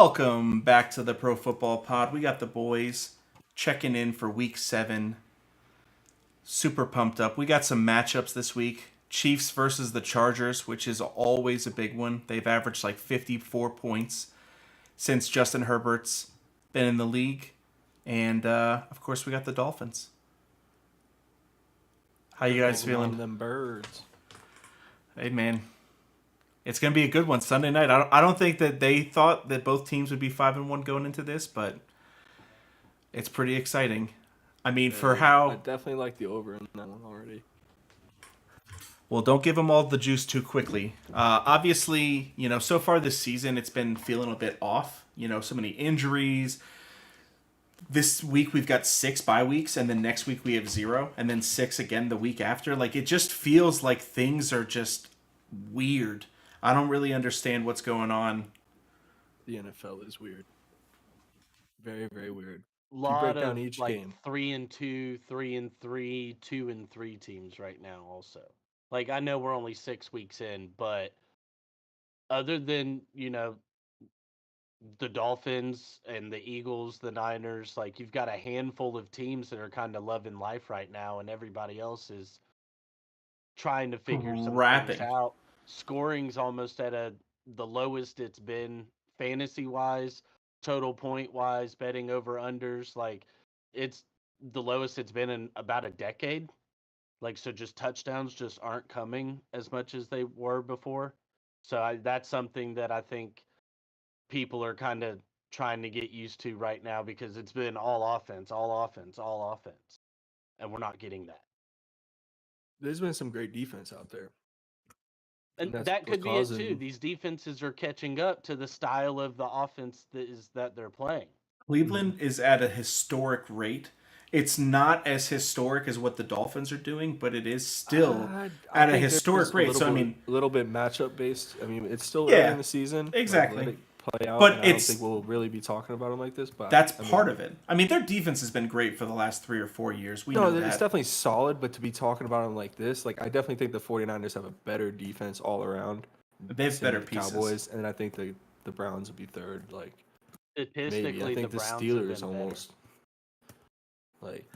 Welcome back to the Pro Football Pod. We got the boys checking in for Week 7. Super pumped up. We got some matchups this week. Chiefs versus the Chargers, which is always a big one. They've averaged like 54 points since Justin Herbert's been in the league. And, of course, we got the Dolphins. How you guys feeling? Them birds. Hey, man. It's going to be a good one Sunday night. I don't think that they thought that both teams would be 5-1 going into this, but it's pretty exciting. I mean, for how... I definitely like the over in that one already. Well, don't give them all the juice too quickly. Obviously, so far this season, it's been feeling a bit off. So many injuries. This week we've got 6 bye weeks, and then next week we have 0, and then 6 again the week after. Like, it just feels like things are just weird. I don't really understand what's going on. The NFL is weird. Very, very weird. Lot break down of each like game. 3-2, 3-3, 2-3 teams right now. Also, like I know we're only 6 weeks in, but other than the Dolphins and the Eagles, the Niners, like you've got a handful of teams that are kind of loving life right now, and everybody else is trying to figure some things out. Scoring's almost at the lowest it's been fantasy wise, total point wise, betting over unders. Like it's the lowest it's been in about a decade. Like so, just touchdowns just aren't coming as much as they were before. So that's something that I think people are kind of trying to get used to right now because it's been all offense, all offense, all offense, and we're not getting that. There's been some great defense out there. And that could be it too. These defenses are catching up to the style of the offense that they're playing. Cleveland is at a historic rate. It's not as historic as what the Dolphins are doing, but it is still at a historic rate. So a little bit matchup based. I mean, it's still early in the season. Exactly. Let it play out. But I don't think we'll really be talking about them like this. But that's part of it. I mean, their defense has been great for the last 3 or 4 years. We know that. It's definitely solid. But to be talking about them like this, like I definitely think the 49ers have a better defense all around. They have better pieces. Cowboys, and I think the Browns would be third. Like statistically, maybe. I think the Steelers almost. Like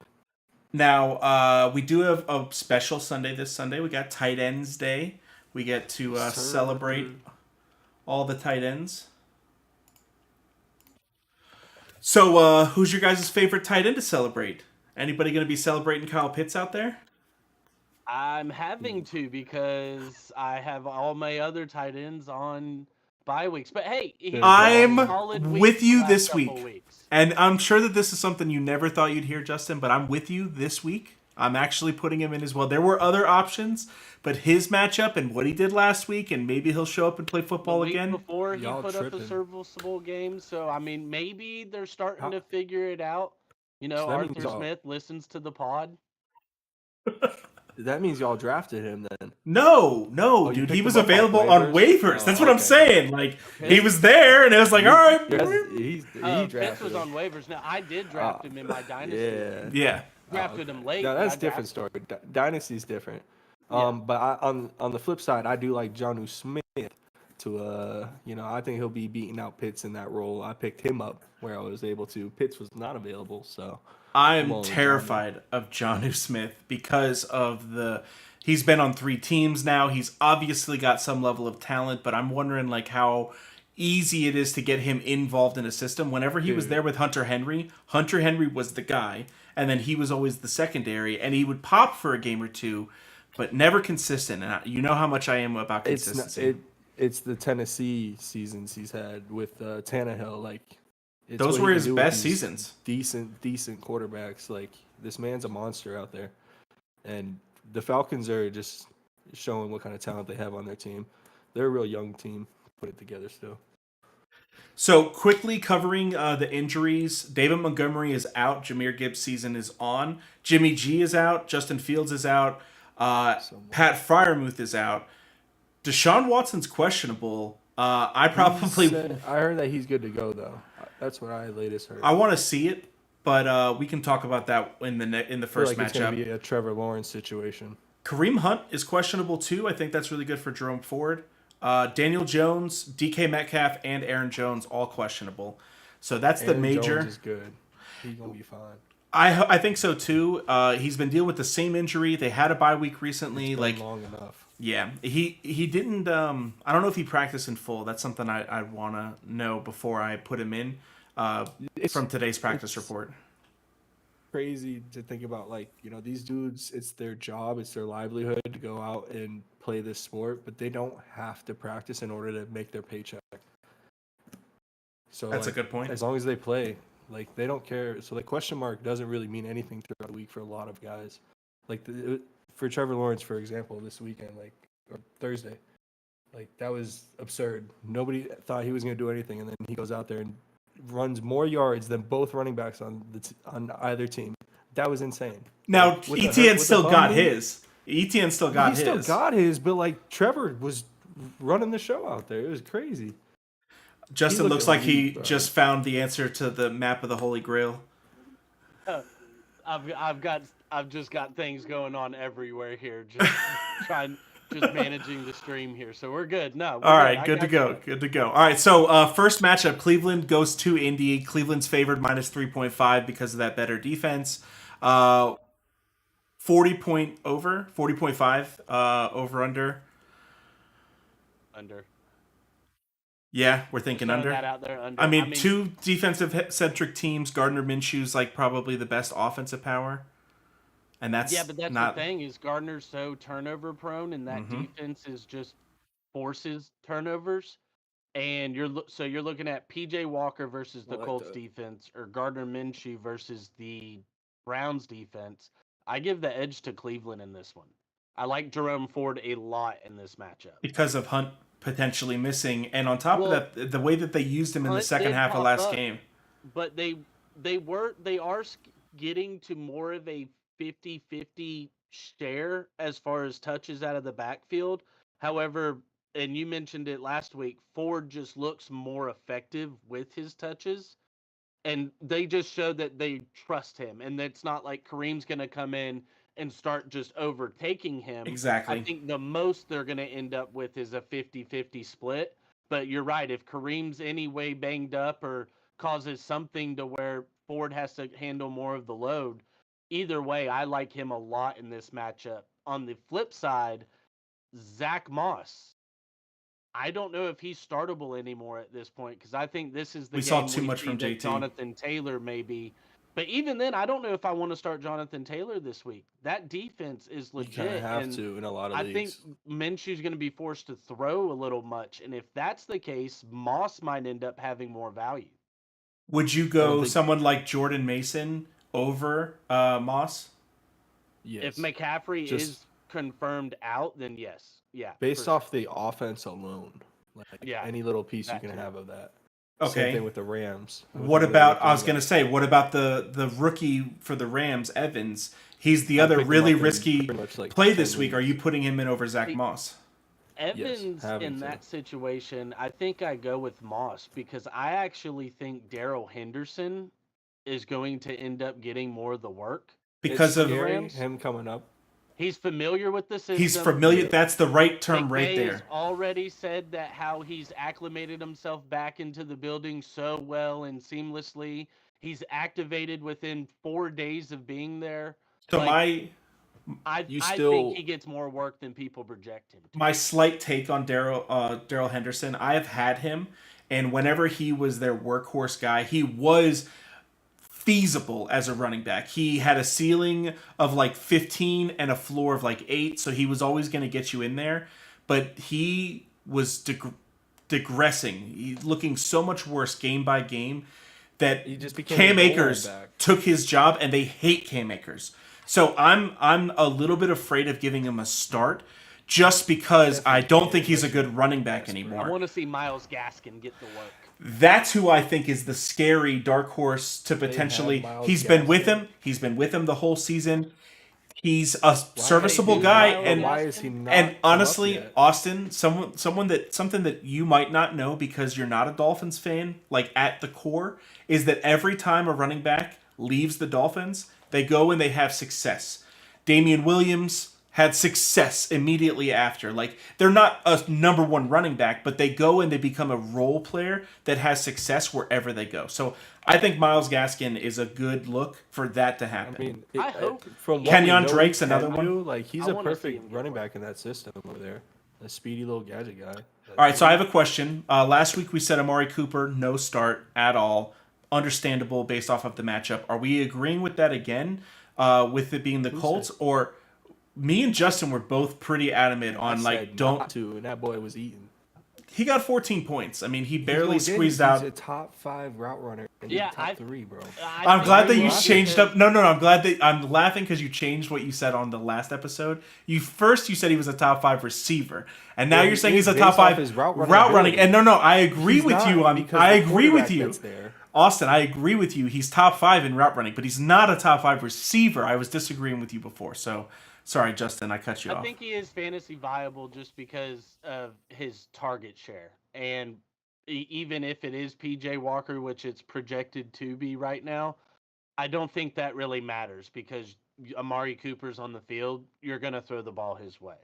now, we do have a special Sunday this Sunday. We got Tight Ends Day. We get to celebrate all the tight ends. So, who's your guys' favorite tight end to celebrate? Anybody going to be celebrating Kyle Pitts out there? I'm having to because I have all my other tight ends on bye weeks. But hey, I'm with you this week. And I'm sure that this is something you never thought you'd hear, Justin, but I'm with you this week. I'm actually putting him in as well. There were other options, but his matchup and what he did last week, and maybe he'll show up and play football again. Before he put up a serviceable game, so I mean, maybe they're starting to figure it out. So Arthur Smith listens to the pod. That means y'all drafted him then. No, dude. He was available on waivers. That's what I'm saying. Like, he was there, and it was like, all right. He drafted Pitts was on waivers. Now, I did draft him in my Dynasty. Yeah. Drafted him late. No, that's a different story. Dynasty's different. But on the flip side, I do like Jonnu Smith to, I think he'll be beating out Pitts in that role. I picked him up where I was able to. Pitts was not available, so... I'm terrified of Jonnu Smith because of he's been on 3 teams now. He's obviously got some level of talent, but I'm wondering like how easy it is to get him involved in a system. Whenever he was there with Hunter Henry was the guy, and then he was always the secondary, and he would pop for a game or two, but never consistent. And you know how much I am about consistency. It's the Tennessee seasons he's had with Tannehill, like. Those were his best seasons. Decent quarterbacks. Like, this man's a monster out there. And the Falcons are just showing what kind of talent they have on their team. They're a real young team. Put it together still. So, quickly covering the injuries. David Montgomery is out. Jahmyr Gibbs' season is on. Jimmy G is out. Justin Fields is out. Pat Freiermuth is out. Deshaun Watson's questionable. I heard that he's good to go, though. That's what I latest heard. I want to see it, but we can talk about that in the first matchup. It's going to be a Trevor Lawrence situation. Kareem Hunt is questionable too. I think that's really good for Jerome Ford. Daniel Jones, DK Metcalf, and Aaron Jones all questionable. So that's the major. Jones is good. He's gonna be fine. I think so too. He's been dealing with the same injury. They had a bye week recently. It's been long enough. Yeah, he didn't. I don't know if he practiced in full. That's something I want to know before I put him in. From today's practice report. Crazy to think about, these dudes, it's their job, it's their livelihood to go out and play this sport, but they don't have to practice in order to make their paycheck. So that's a good point. As long as they play, they don't care. So the question mark doesn't really mean anything throughout the week for a lot of guys. For Trevor Lawrence, for example, this weekend, or Thursday, that was absurd. Nobody thought he was going to do anything, and then he goes out there and runs more yards than both running backs on either team. That was insane. Now ETN still got his. ETN still got his. He still got his, but Trevor was running the show out there. It was crazy. Justin looks like he just found the answer to the map of the Holy Grail. I've just got things going on everywhere here. Just managing the stream here, so we're good. No, all right, good to go. Good to go. All right, so first matchup, Cleveland goes to Indy. Cleveland's favored -3.5 because of that better defense. 40.5 over under. Under. Yeah, we're thinking under. That out there, under. I mean, two defensive-centric teams. Gardner Minshew's probably the best offensive power. And that's but that's the thing is Gardner's so turnover prone, and that defense is just forces turnovers. And you're looking at PJ Walker versus the Colts defense, or Gardner Minshew versus the Browns defense. I give the edge to Cleveland in this one. I like Jerome Ford a lot in this matchup because of Hunt potentially missing, and on top of that, the way that they used him in the second half of last game. But they are getting to more of a 50-50 share as far as touches out of the backfield. However, and you mentioned it last week, Ford just looks more effective with his touches. And they just showed that they trust him. And it's not like Kareem's going to come in and start just overtaking him. Exactly. I think the most they're going to end up with is a 50-50 split. But you're right. If Kareem's anyway banged up or causes something to where Ford has to handle more of the load, either way, I like him a lot in this matchup. On the flip side, Zach Moss. I don't know if he's startable anymore at this point because I think this is the we game saw too much from JT. Jonathan Taylor maybe. But even then, I don't know if I want to start Jonathan Taylor this week. That defense is legit. You kind of have to in a lot of leagues. I think Minshew's going to be forced to throw a little much. And if that's the case, Moss might end up having more value. Would you go someone like Jordan Mason over Moss? Yes. If McCaffrey is confirmed out, then yes. Yeah. Based off the offense alone. Any little piece you can have of that. Okay. Same thing with the Rams. What about what about the rookie for the Rams, Evans? He's the other really risky play this week. Are you putting him in over Zach Moss? Evans in that situation, I think I go with Moss because I actually think Darrell Henderson is going to end up getting more of the work. Because of him coming up. He's familiar with the system. He's familiar. That's the right term right there. He's already said that how he's acclimated himself back into the building so well and seamlessly. He's activated within 4 days of being there. So I think he gets more work than people project him to. My slight take on Darrell Henderson, I have had him, and whenever he was their workhorse guy, he was feasible as a running back. He had a ceiling of 15 and a floor of 8, so he was always going to get you in there. But he was digressing. He's looking so much worse game by game that he just became Cam Akers took his job, and they hate Cam Akers. So I'm a little bit afraid of giving him a start just because I don't think he's a good running back anymore. I want to see Myles Gaskin get the work. That's who I think is the scary dark horse to potentially. He's been with him. He's been with him the whole season. He's a serviceable guy, and why is he not? And honestly, Austin, something that you might not know because you're not a Dolphins fan, at the core, is that every time a running back leaves the Dolphins, they go and they have success. Damian Williams, had success immediately after. Like, they're not a number one running back, but they go and they become a role player that has success wherever they go. So I think Myles Gaskin is a good look for that to happen. I mean, I hope from what Kenyon we know Drake's he can another one. do, like he's I a wanna see perfect him get running one. back in that system over there. A speedy little gadget guy. All right, so I have a question. Last week we said Amari Cooper, no start at all. Understandable based off of the matchup. Are we agreeing with that again, with it being the Colts? Or me and Justin were both pretty adamant on, I like, said don't... not to, and that boy was eating. He got 14 points. I mean, he He's barely gonna get it. squeezed out... He's a top 5 route runner. And Yeah, top 3, bro. I'm glad that you laughing changed up. No. I'm glad that I'm laughing because you changed what you said on the last episode. You said he was a top 5 receiver, and now Yeah, you're he saying is he's a based top off 5 his route running. running And no, I agree He's with not, you on. because I the agree with quarterback you, that's there. Austin. I agree with you. He's top 5 in route running, but he's not a top 5 receiver. I was disagreeing with you before, so sorry, Justin. I cut you off. I think he is fantasy viable just because of his target share. And even if it is PJ Walker, which it's projected to be right now, I don't think that really matters because Amari Cooper's on the field. You're going to throw the ball his way.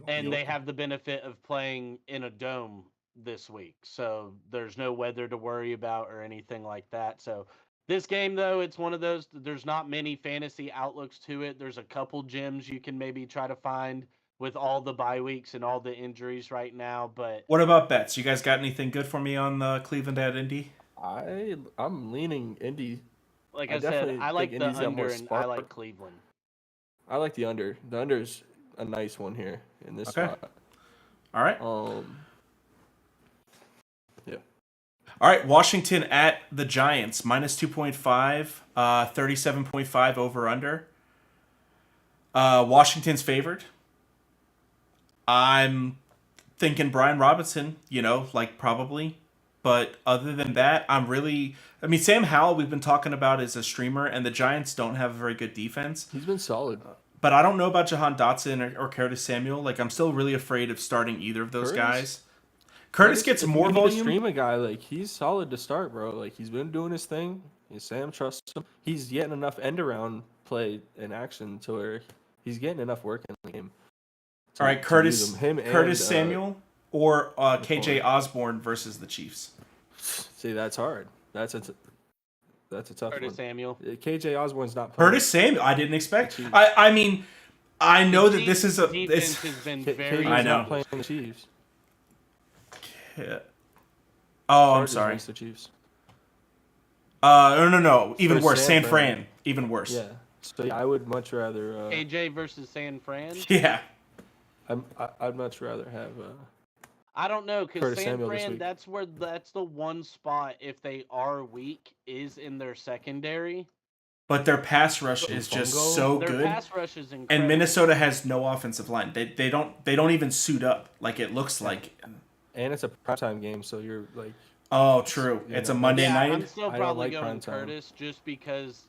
And they have the benefit of playing in a dome this week. So there's no weather to worry about or anything like that. So this game, though, it's one of those, there's not many fantasy outlooks to it. There's a couple gems you can maybe try to find with all the bye weeks and all the injuries right now. But what about bets? You guys got anything good for me on the Cleveland at Indy? I'm leaning Indy. like I I said, definitely I like think the Indy's got more under and I spark. like Cleveland. I like the under. The under's a nice one here in this Okay. spot. All right. Yeah. All right, Washington at the Giants, minus 2.5, 37.5 over under. Washington's favored. I'm thinking Brian Robinson, probably. But other than that, Sam Howell we've been talking about as a streamer, and the Giants don't have a very good defense. He's been solid. But I don't know about Jahan Dotson or Curtis Samuel. Like, I'm still really afraid of starting either of those guys. Curtis gets more if you need volume. to stream a guy, like, he's solid to start, bro. Like, he's been doing his thing. Sam trusts him. He's getting enough end-around play in action to where he's getting enough work in the game. All right, Curtis Samuel or KJ Osborne versus the Chiefs. See, that's hard. That's a tough Curtis one. Samuel. KJ Osborne's not playing. Curtis Samuel, I didn't expect. I know that this is a. Defense has been very. I know. Not playing the Chiefs. Yeah. Oh, I'm Chargers sorry. against the Chiefs. No. Even For worse. San San Fran. Fran. Even worse. Yeah. So yeah, I would much rather. KJ versus San Fran. Yeah. I'd much rather have. I don't know because Curtis San Samuel this Fran. week. That's the one spot if they are weak is in their secondary. But their pass rush is just so Their good. pass rush is incredible. And Minnesota has no offensive line. They don't even suit up like it looks like. And it's a primetime game, so you're like. Oh, true. It's a Monday night. I'm still I don't probably like going prime time. Curtis just because.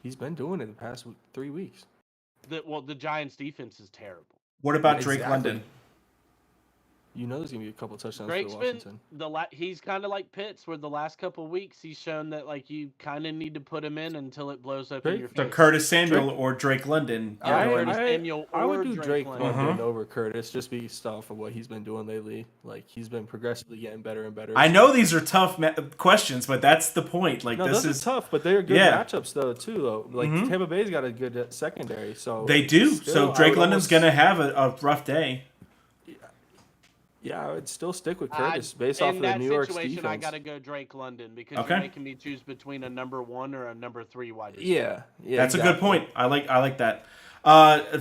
He's been doing it the past 3 weeks. The Giants' defense is terrible. What about Drake Exactly. London? You know there's gonna be a couple touchdowns Drake's for been Washington. he's kind of like Pitts, where the last couple weeks he's shown that like you kind of need to put him in until it blows up in your So face. Curtis Samuel or Drake London? Curtis Samuel I would or do Drake London. London over Curtis just based off of what he's been doing lately. Like he's been progressively getting better and better. I know these are tough questions, but that's the point. Like No, this those is are tough, but they're good Yeah. matchups though too. Though, like Tampa Bay's got a good secondary, so they do. still, So I Drake would London's almost- gonna have a rough day. Yeah, I would still stick with Curtis based off of the In New that York's situation, defense. I got to go Drake London because Okay. you're making me choose between a number 1 or a number 3 wide receiver. Yeah, That's exactly. a good point. I like that.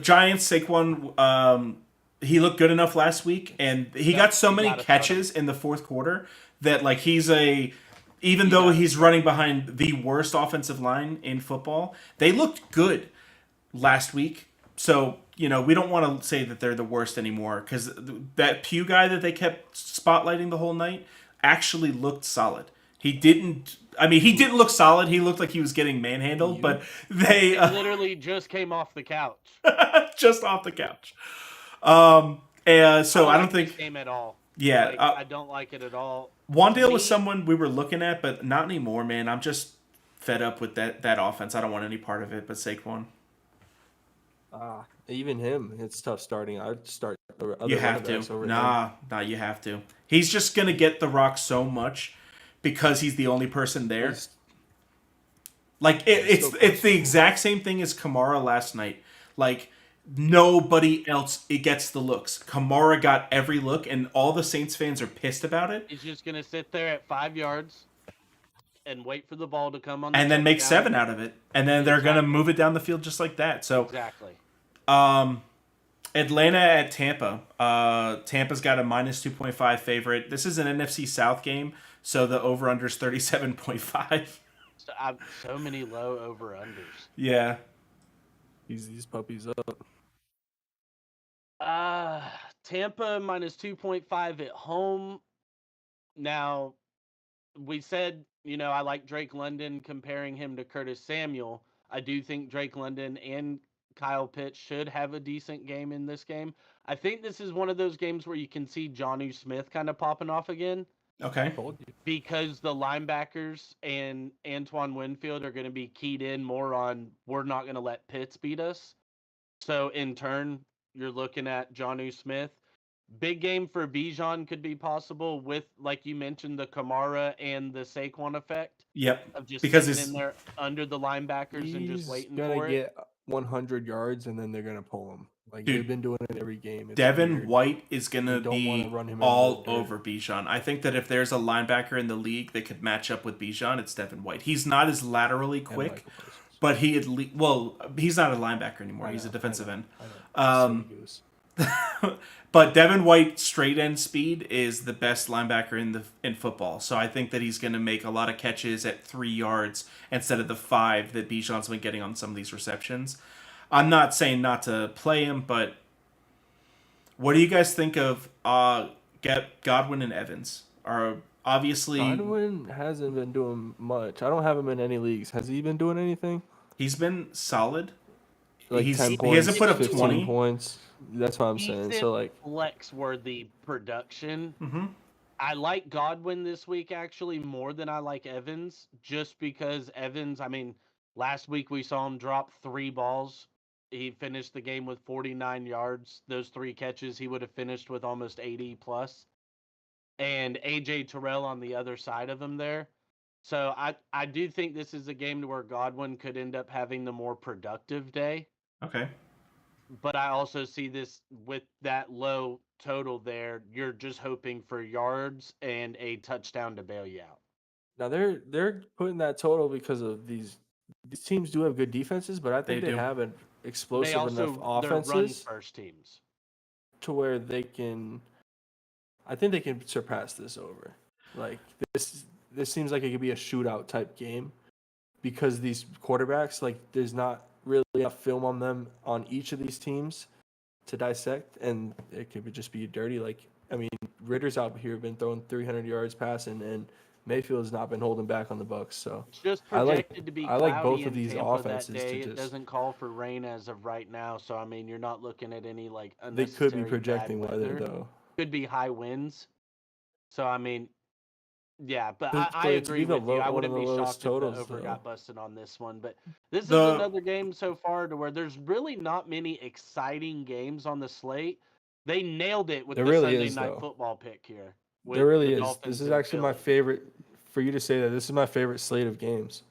Giants, Saquon, he looked good enough last week, and he got so many gotta catches in the fourth quarter that like even though he's running behind the worst offensive line in football, they looked good last week. So, we don't want to say that they're the worst anymore because that Pugh guy that they kept spotlighting the whole night actually looked solid. He didn't look solid. He looked like he was getting manhandled, but they Literally just came off the couch. just off the couch. So I don't like think this game at all. Yeah, I don't like it at all. Wandale was someone we were looking at, but not anymore, man. I'm just fed up with that offense. I don't want any part of it, but Saquon. Even him, it's tough starting. I'd start the You other have running to. backs over him. Nah, you have to. He's just gonna get the rock so much because he's the only person there. Like He's it's still it's the questionable. exact same thing as Kamara last night. Like nobody else it gets the looks. Kamara got every look, and all the Saints fans are pissed about it. He's just gonna sit there at 5 yards and wait for the ball to come on the And then make touchdown. 7 out of it, and then they're gonna Exactly. move it down the field just like that. So, Exactly. Atlanta at Tampa. Tampa's got a -2.5 favorite. This is an NFC South game, so the over under is 37.5. So many low over unders. Yeah. He's these puppies up. Tampa -2.5 at home. Now, we said, I like Drake London, comparing him to Curtis Samuel. I do think Drake London and Kyle Pitts should have a decent game in this game. I think this is one of those games where you can see Jonnu Smith kind of popping off again. Okay. Because the linebackers and Antoine Winfield are going to be keyed in more on we're not going to let Pitts beat us. So in turn, you're looking at Jonnu Smith. Big game for Bijan could be possible with, like you mentioned, the Kamara and the Saquon effect. Yep. Of just Because sitting in there under the linebackers and just waiting for it. He's gonna get 100 yards and then they're gonna pull him. Like Dude, they've been doing it every game. It's Devin weird. White is gonna Don't wanna be run him all into the dirt. over Bijan. I think that if there's a linebacker in the league that could match up with Bijan, it's Devin White. He's not as laterally And quick, Michael Parsons. but he he's not a linebacker anymore. He's a defensive end. I know. Silly goose. But Devin White straight end speed is the best linebacker in football. So I think that he's going to make a lot of catches at 3 yards instead of the 5 that Bijan's been getting on some of these receptions. I'm not saying not to play him, but what do you guys think of Godwin and Evans? Are obviously Godwin hasn't been doing much. I don't have him in any leagues. Has he been doing anything? he's been solid. Like He's- 10 he points, hasn't put up 15 20. points. That's what I'm saying. So like flex-worthy production. Mm-hmm. I like Godwin this week actually more than I like Evans, just because Evans, last week we saw him drop 3 balls. He finished the game with 49 yards. Those 3 catches, he would have finished with almost 80 plus. And AJ Terrell on the other side of him there. So I do think this is a game where Godwin could end up having the more productive day. Okay. But I also see this with that low total there. You're just hoping for yards and a touchdown to bail you out. now they're putting that total because of these teams do have good defenses, but I think They they do. have an They explosive also enough they're run offenses first teams. to where they can. I think they can surpass this over. Like this seems like it could be a shootout type game because these quarterbacks, like, there's not really enough film on them on each of these teams to dissect, and it could just be dirty. Like, I mean, Ritter's out here been throwing 300 yards passing, and Mayfield's not been holding back on the Bucks. So It's just I like- projected to be I like both cloudy of in these Tampa offenses that to day. It just- doesn't call for rain as of right now, so you're not looking at any they could unnecessary be projecting bad weather though. Could be high winds. So yeah, but To- I to be agree the with you. I one of wouldn't the be lowest shocked if the totals, over though. got busted on this one. But this is The- another game so far to where there's really not many exciting games on the slate. They nailed it with There the really Sunday is, night though. football pick here. with There really the is. Dolphins This is and actually my Philly. favorite. For you to say that, this is my favorite slate of games.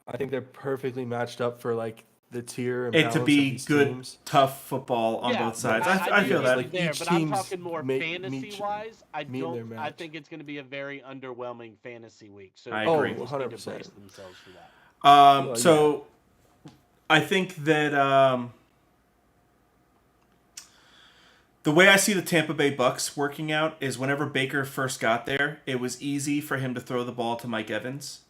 I think they're perfectly matched up for like the tier and It balance to of be these good, teams. tough football on Yeah, both sides. I I do feel get that. you there, Each but I'm team's talking more meet fantasy-wise. I meet their don't. I match. think it's going to be a very underwhelming fantasy week. So I people agree. just need to 100%. brace themselves for that. Well, So I think that the way I see the Tampa Bay Bucks working out is whenever Baker first got there, it was easy for him to throw the ball to Mike Evans.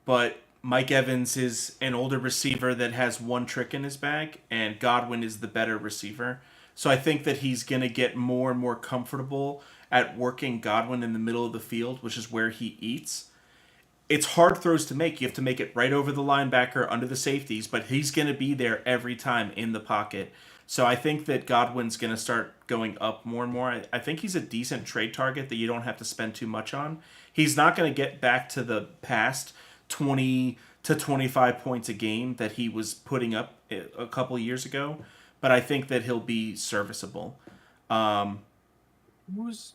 But Mike Evans is an older receiver that has one trick in his bag, and Godwin is the better receiver. So I think that he's going to get more and more comfortable at working Godwin in the middle of the field, which is where he eats. It's hard throws to make. You have to make it right over the linebacker, under the safeties, but he's going to be there every time in the pocket. So I think that Godwin's going to start going up more and more. I think he's a decent trade target that you don't have to spend too much on. He's not going to get back to the past 20 to 25 points a game that he was putting up a couple of years ago. but I think that he'll be serviceable. Who's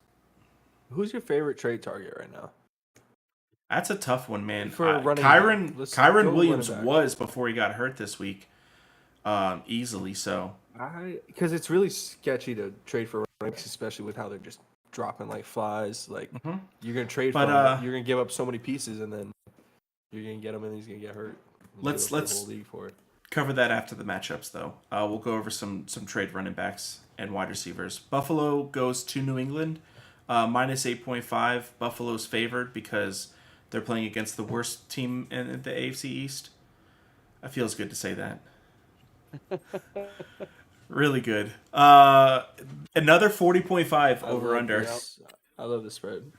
your favorite trade target right now? That's a tough one, man. For running back. Kyron Williams was before he got hurt this week, easily. So because it's really sketchy to trade for running backs, especially with how they're just dropping like flies. Like you're gonna trade for him, you're gonna give up so many pieces, and then you're gonna get him, and he's gonna get hurt. Let's the whole league for it. Cover that after the matchups, though. We'll go over some trade running backs and wide receivers. Buffalo goes to New England, minus 8.5. Buffalo's favored because they're playing against the worst team in the AFC East. It feels good to say that. Really good. Another 40.5 over under. I love the spread.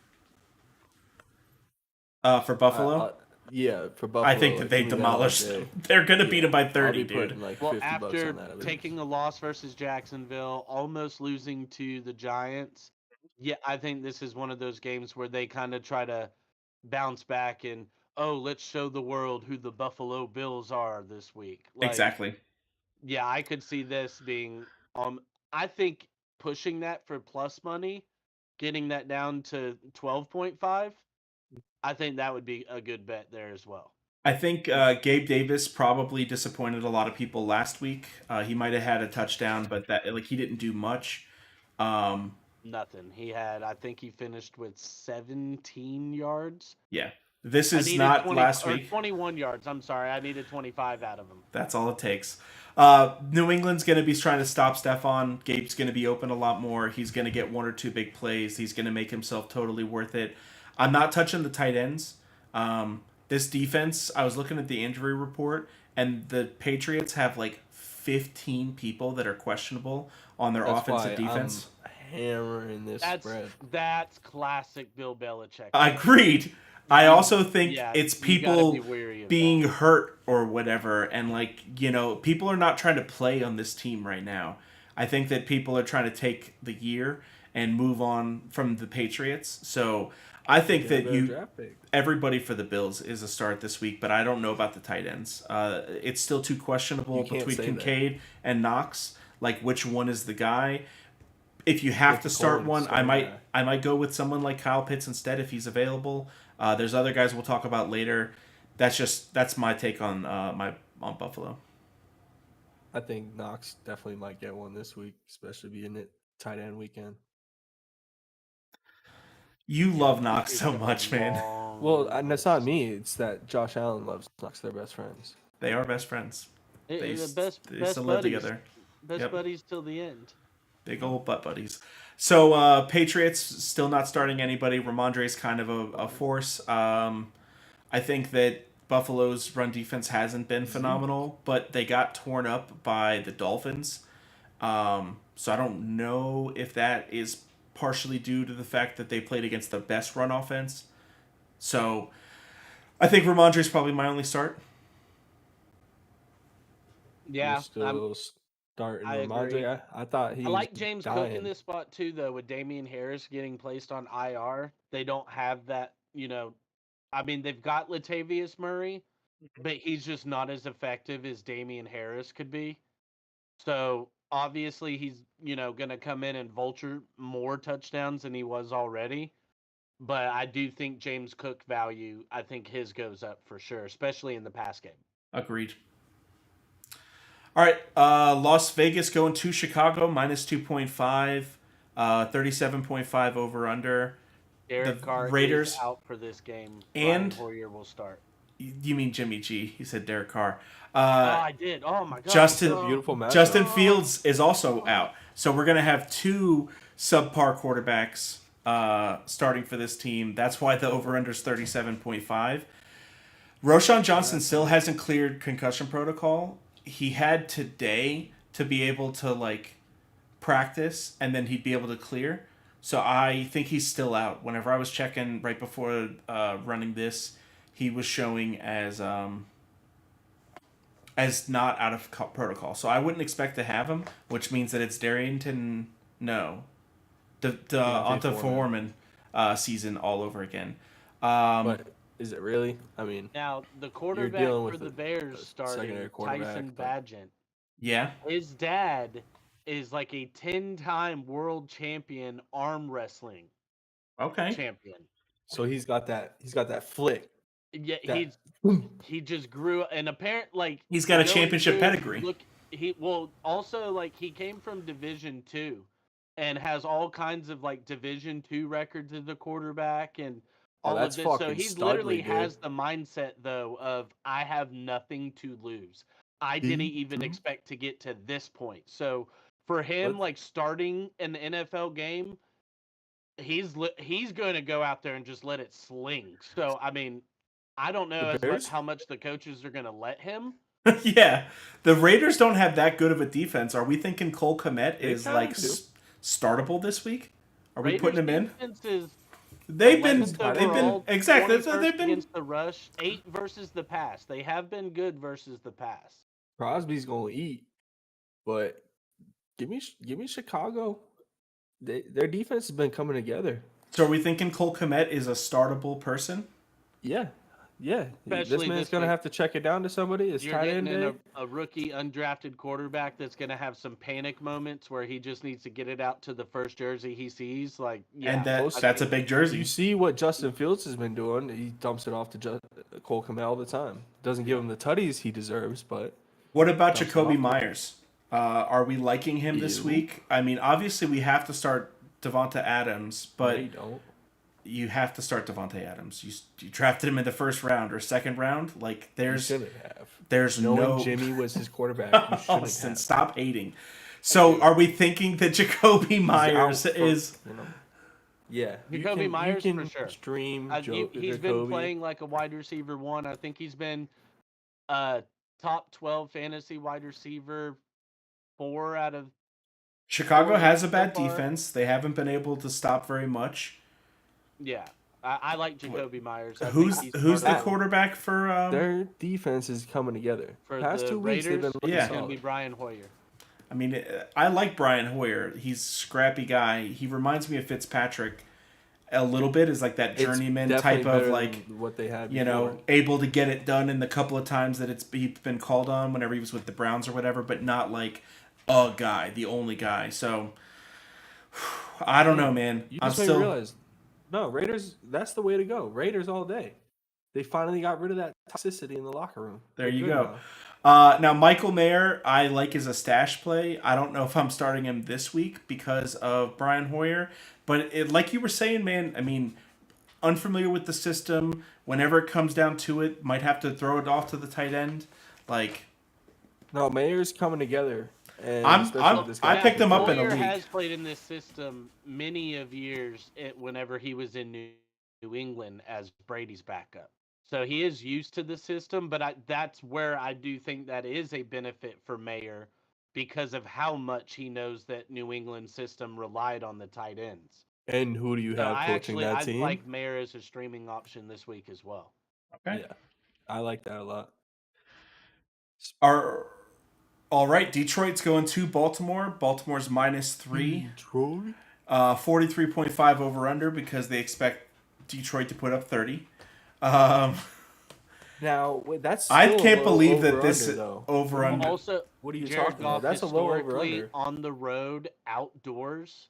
For Buffalo? Yeah, for Buffalo. I think that they demolish them. They're going to beat them by 30, dude. Like well, after taking a loss versus Jacksonville, almost losing to the Giants, yeah, I think this is one of those games where they kind of try to bounce back and, let's show the world who the Buffalo Bills are this week. Like, exactly. Yeah, I could see this being, I think pushing that for plus money, getting that down to 12.5, I think that would be a good bet there as well. I think Gabe Davis probably disappointed a lot of people last week. He might have had a touchdown, but he didn't do much. Nothing. I think he finished with 17 yards. Yeah. This is not last week. 21 yards. I'm sorry. I needed 25 out of him. That's all it takes. New England's going to be trying to stop Stephon. Gabe's going to be open a lot more. He's going to get one or two big plays. He's going to make himself totally worth it. I'm not touching the tight ends. This defense, I was looking at the injury report, and the Patriots have like 15 people that are questionable on their offensive defense. I'm hammering this spread. That's classic Bill Belichick. Agreed. I also think it's people being hurt or whatever, and people are not trying to play on this team right now. I think that people are trying to take the year and move on from the Patriots. So I think that everybody for the Bills is a start this week, but I don't know about the tight ends. It's still too questionable between Kincaid and Knox. Like, which one is the guy? If you have to start one, I might go with someone like Kyle Pitts instead if he's available. There's other guys we'll talk about later. That's my take on Buffalo. I think Knox definitely might get one this week, especially being it tight end weekend. You love Knox so much, man. Well, and it's not me. It's that Josh Allen loves Knox. They're best friends. They are best friends. They still live together. Best buddies till the end. Big old butt buddies. So Patriots still not starting anybody. Ramondre's kind of a force. I think that Buffalo's run defense hasn't been phenomenal, but they got torn up by the Dolphins. So I don't know if that is partially due to the fact that they played against the best run offense. So I think Ramondre's probably my only start. Yeah. Starting Ramondre. I thought he. I like James Cook in this spot too, though. With Damian Harris getting placed on IR, they don't have that. I mean, they've got Latavius Murray, but he's just not as effective as Damian Harris could be. So obviously, he's going to come in and vulture more touchdowns than he was already. But I do think James Cook value. I think his goes up for sure, especially in the pass game. Agreed. All right, Las Vegas going to Chicago, minus 2.5, 37.5 over under. Derek Carr Raiders is out for this game. And Poyer will start. You mean Jimmy G? You said Derek Carr. I did. Oh my God! Beautiful match. Justin Fields is also out, so we're gonna have two subpar quarterbacks starting for this team. That's why the over under is 37.5. Roshan Johnson still hasn't cleared concussion protocol. He had today to be able to practice, and then he'd be able to clear. So I think he's still out. Whenever I was checking right before running this, he was showing as not out of protocol. So I wouldn't expect to have him, which means that it's Darrington. No, Onta Foreman season all over again. But is it really? I mean, now the quarterback for the Bears starting Tyson Bagent. Yeah. His dad is like a 10-time world champion arm wrestling Okay. champion. So he's got that flick. Yeah, That he just grew, and apparent like He's got a going championship through pedigree. look he well also like he came from Division 2 and has all kinds of like Division 2 records as a quarterback and Oh, all of that's this. So fucking he literally studly, dude. has the mindset though of I have nothing to lose. I didn't He even expect to get to this point. So for him Let's like starting an NFL game, he's going to go out there and just let it sling. So I mean, I don't the know Bears. how much the coaches are going to let him. Yeah. The Raiders don't have that good of a defense. Are we thinking Cole Kmet They is kind like of do. startable this week? Are we putting Raiders him in? defense is They've been 11th they've been overall, exactly 21st they've been against the rush, 8 versus the pass. They have been good versus the pass. Crosby's gonna eat, but give me Chicago. Their defense has been coming together. So are we thinking Cole Kmet is a startable person? Yeah, yeah. This Especially man's this gonna week. have to check it down to somebody. It's You're tight getting end in day. a rookie undrafted quarterback that's going to have some panic moments where he just needs to get it out to the first jersey he sees. Like, And yeah, I that's a mean, big You jersey. see what Justin Fields has been doing. He dumps it off to Cole Kmet all the time. Doesn't give him the tutties he deserves, but What about dumps it Jacoby off to him. Myers? Are we liking him this Ew. week? I mean, obviously we have to start Devonta Adams, No, but you don't. you have to start Devonta Adams. You drafted him in the first round or second round. Like You there's shouldn't have. there's Knowing no Jimmy was his quarterback, you shouldn't Austin, have. stop hating. So are we thinking that Jacoby He's Myers out for, is you know. Yeah, Jacoby Myers you for can sure. stream He's been Jacoby. playing like a wide receiver one. I think he's been top 12 fantasy wide receiver 4 out of Chicago 4 has weeks a so bad far? defense. They haven't been able to stop very much. Yeah, I like Jacoby Myers. I think Who's he's who's the part of quarterback for Their defense is coming together. for Past the 2 weeks they've been Raiders. looking Yeah. It's going to be solid. Brian Hoyer. I mean, I like Brian Hoyer. He's a scrappy guy. He reminds me of Fitzpatrick a little bit. Is like that It's journeyman definitely type of better like, than what they had you before. know, able to get it done in the couple of times that he's been called on whenever he was with the Browns or whatever, but not like a guy, the only guy. So I don't know, man. You I'm just made me still realize, no, Raiders. That's the way to go. Raiders all day. They finally got rid of that toxicity in the locker room. there. They're You good go. now. Now Michael Mayer, I like as a stash play. I don't know if I'm starting him this week because of Brian Hoyer, but like you were saying, man. I mean, unfamiliar with the system. Whenever it comes down to it, might have to throw it off to the tight end. Like No, Mayer's coming together, and I'm- especially with this I guy. picked him up in a Hoyer league. has played in this system many of years whenever he was in New England as Brady's backup. So he is used to the system, but that's where I do think that is a benefit for Mayer because of how much he knows that New England system relied on the tight ends. And who do you So have coaching that I team? like Mayer as a streaming option this week as well. okay, Yeah, I like that a lot. are all right. Detroit's going to Baltimore. Baltimore's -3. Detroit. 43.5 over under because they expect Detroit to put up 30. Um, Now wait, that's I still a can't low believe that over this under, though. over under. Also, What are you Jared talking about? Goff That's a low over historically under. on the road outdoors,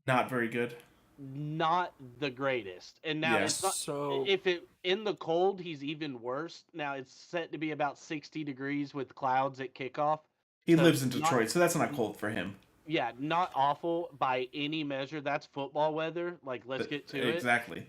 Not very good. not the greatest. And now Yeah. it's not. So If it in the cold, he's even worse. Now it's set to be about 60 degrees with clouds at kickoff. He So lives in not- Detroit, so that's not cold for him. Yeah, not awful by any measure. That's football weather. Like, let's get to it. Exactly.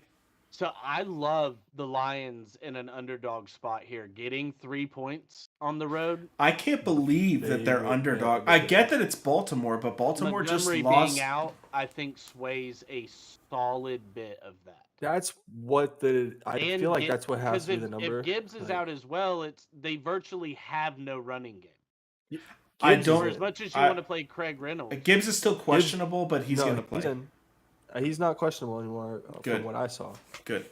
So I love the Lions in an underdog spot here, getting 3 points on the road. I can't believe that they're Favorite underdog. man. I get that it's Baltimore, but Baltimore Montgomery just lost. being out, I think sways a solid bit of that. that's what I And feel like Gibbs- that's what has to be because the number. If Gibbs is Like, out as well, they virtually have no running game. I Gibbs don't- For is as much as you I- want to play Craig Reynolds, Gibbs is still questionable, but he's no, going to play. He's not questionable anymore Good. from what I saw. Good.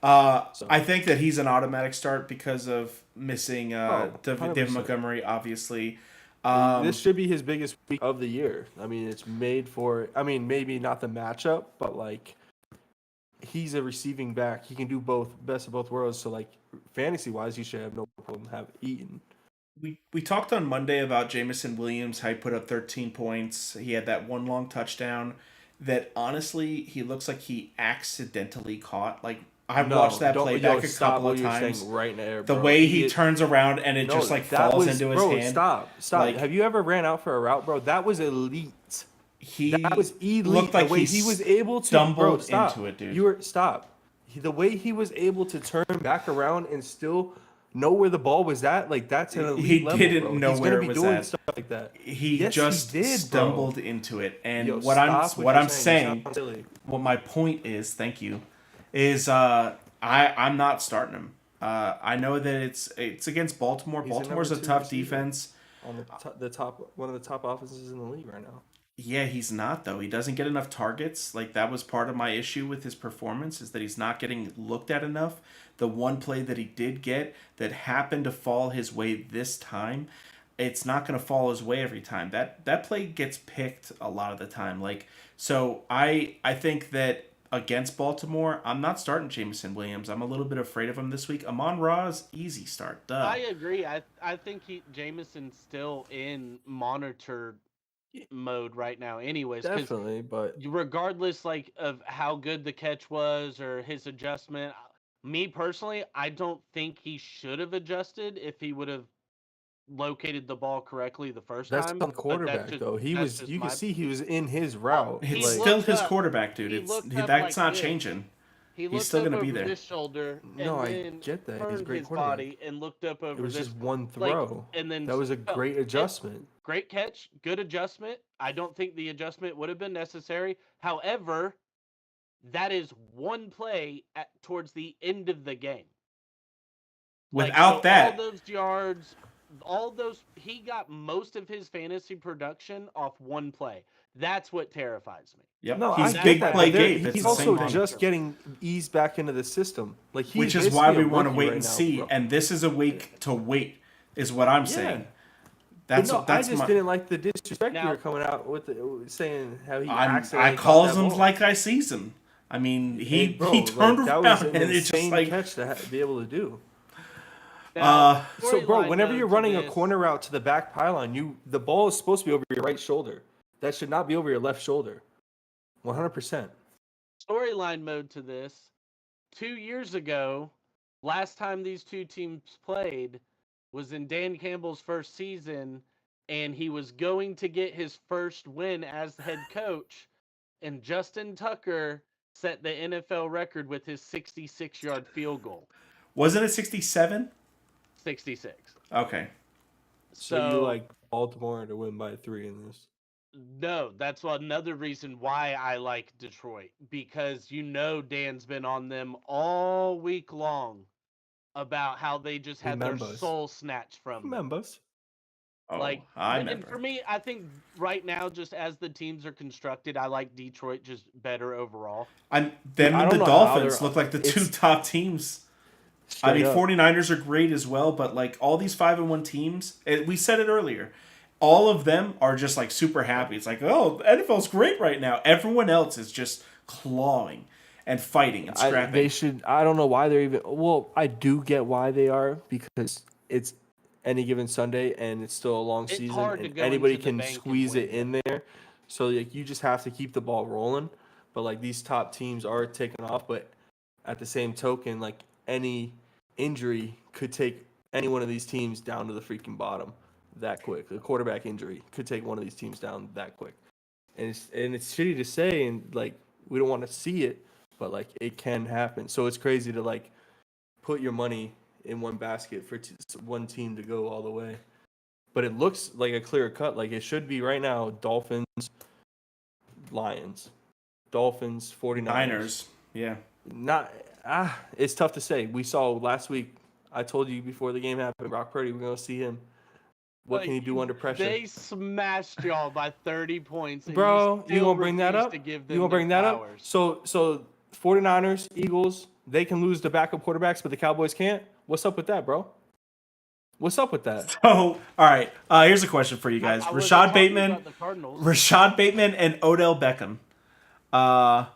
So- I think that he's an automatic start because of missing David 100%. Montgomery, obviously. This should be his biggest week of the year. I mean, it's made for. I mean, maybe not the matchup, but like, he's a receiving back. He can do both, best of both worlds. So like, fantasy wise, you should have no problem have Eaton. We talked on Monday about Jamison Williams, how he put up 13 points. He had that one long touchdown that honestly he looks like he accidentally caught. Like I watched No, that don't play yo back a stop couple what of you're times. saying right there, The bro. way he turns around and it just No, like that falls was into his bro. hand. Stop. Like Have you ever ran out for a route, bro? That was elite. That he was elite. looked The like way he he was able to, bro. stumbled Stop. into it, dude. Stop. The way he was able to turn back around and still know where the ball was at, like that's an He elite level, didn't bro. know He's gonna where it be was doing at. stuff like that. He Yes, he just did, bro. stumbled into it. Yo, And stop what you're I'm saying. You saying, sound silly. what my point is, thank you, is I'm not starting him. I know that it's against Baltimore. He's a Baltimore's a number 2 tough receiver defense. on the top, one of the top offenses in the league right now. Yeah, he's not though. He doesn't get enough targets. Like that was part of my issue with his performance is that he's not getting looked at enough. The one play that he did get that happened to fall his way this time, it's not going to fall his way every time. That play gets picked a lot of the time. Like so I think that against Baltimore, I'm not starting Jameson Williams. I'm a little bit afraid of him this week. Amon-Ra's easy start. Duh. I agree. I think Jameson's still in monitor mode right now anyways, because Definitely, but regardless like of how good the catch was or his adjustment, me personally, I don't think he should have adjusted if he would have located the ball correctly the first that's time. on the But quarterback though. that's just You can my see he was in his well, route. It's he Like still looked his up quarterback, dude. he looked up That's like not this. changing. He He's looked still up gonna be over there. this shoulder no, and I then get that. He's a turned great his quarterback. body and looked up over It was this just one like throw. and then That was a fell. great adjustment. Great catch, good adjustment. I don't think the adjustment would have been necessary. However, that is one play towards the end of the game. Like so, Without all that, those yards, all those he got most of his fantasy production off one play. That's what terrifies me. yep, No, I he's That's get big that, why play but Gabe. It's he's the same also thing. just getting eased back into the system. Like he's Which is why basically we a want to rookie wait right and now, see. bro. And this is a week to wait, is what I'm Yeah. saying. But no, I That's just my. didn't like the disrespect you Now, were coming out with saying how he I accidentally caught calls that him ball. like I sees him. I mean, Hey, bro, he turned like, that around was an and it's just insane like catch to be able to do. now So, bro, storyline whenever though you're to running a this- corner route to the back pylon, the ball is supposed to be over your right shoulder. That should not be over your left shoulder. 100%. storyline mode to this. 2 years ago, last time these two teams played was in Dan Campbell's first season, and he was going to get his first win as the head coach, and Justin Tucker set the NFL record with his 66-yard field goal. wasn't it 67? 66. Okay. So you So like Baltimore to win by 3 in this? no, that's another reason why I like Detroit, because Dan's been on them all week long about how they just had their Remembers. soul snatched from them. Members. Oh, Like, I and remember. for me, I think right now, just as the teams are constructed, I like Detroit just better overall. Them I and don't the know how Dolphins they're- look like the two it's- top teams. I mean, Straight up. 49ers are great as well, but like all these 5-1 teams, we said it earlier, all of them are just like super happy. It's like, oh, the NFL's great right now. Everyone else is just clawing and fighting and scrapping. They should. I don't know why they're even. Well, I do get why they are, because it's any given Sunday and it's still a long It's season, hard to and go anybody into the can bank and squeeze win. it in there. So like you just have to keep the ball rolling. But like these top teams are taking off, but at the same token, like any injury could take any one of these teams down to the freaking bottom that quick. A quarterback injury could take one of these teams down that quick. And it's shitty to say, and like we don't want to see it, but like it can happen. So it's crazy to like put your money in one basket for one team to go all the way. But it looks like a clear cut. Like it should be right now. Dolphins, Lions, Dolphins, 49ers. Niners, yeah. It's tough to say. We saw last week. I told you before the game happened, Brock Purdy, we're gonna see him. What can he do under pressure? They smashed y'all by 30 points. And Bro, you still gonna bring that refuse up? To give them You gonna bring that their up? flowers. So 49ers, Eagles, they can lose the backup quarterbacks, but the Cowboys can't? What's up with that, bro? What's up with that? So, all right. Here's a question for you guys: I wasn't Rashad talking Bateman, about the Cardinals. Rashad Bateman, and Odell Beckham. Are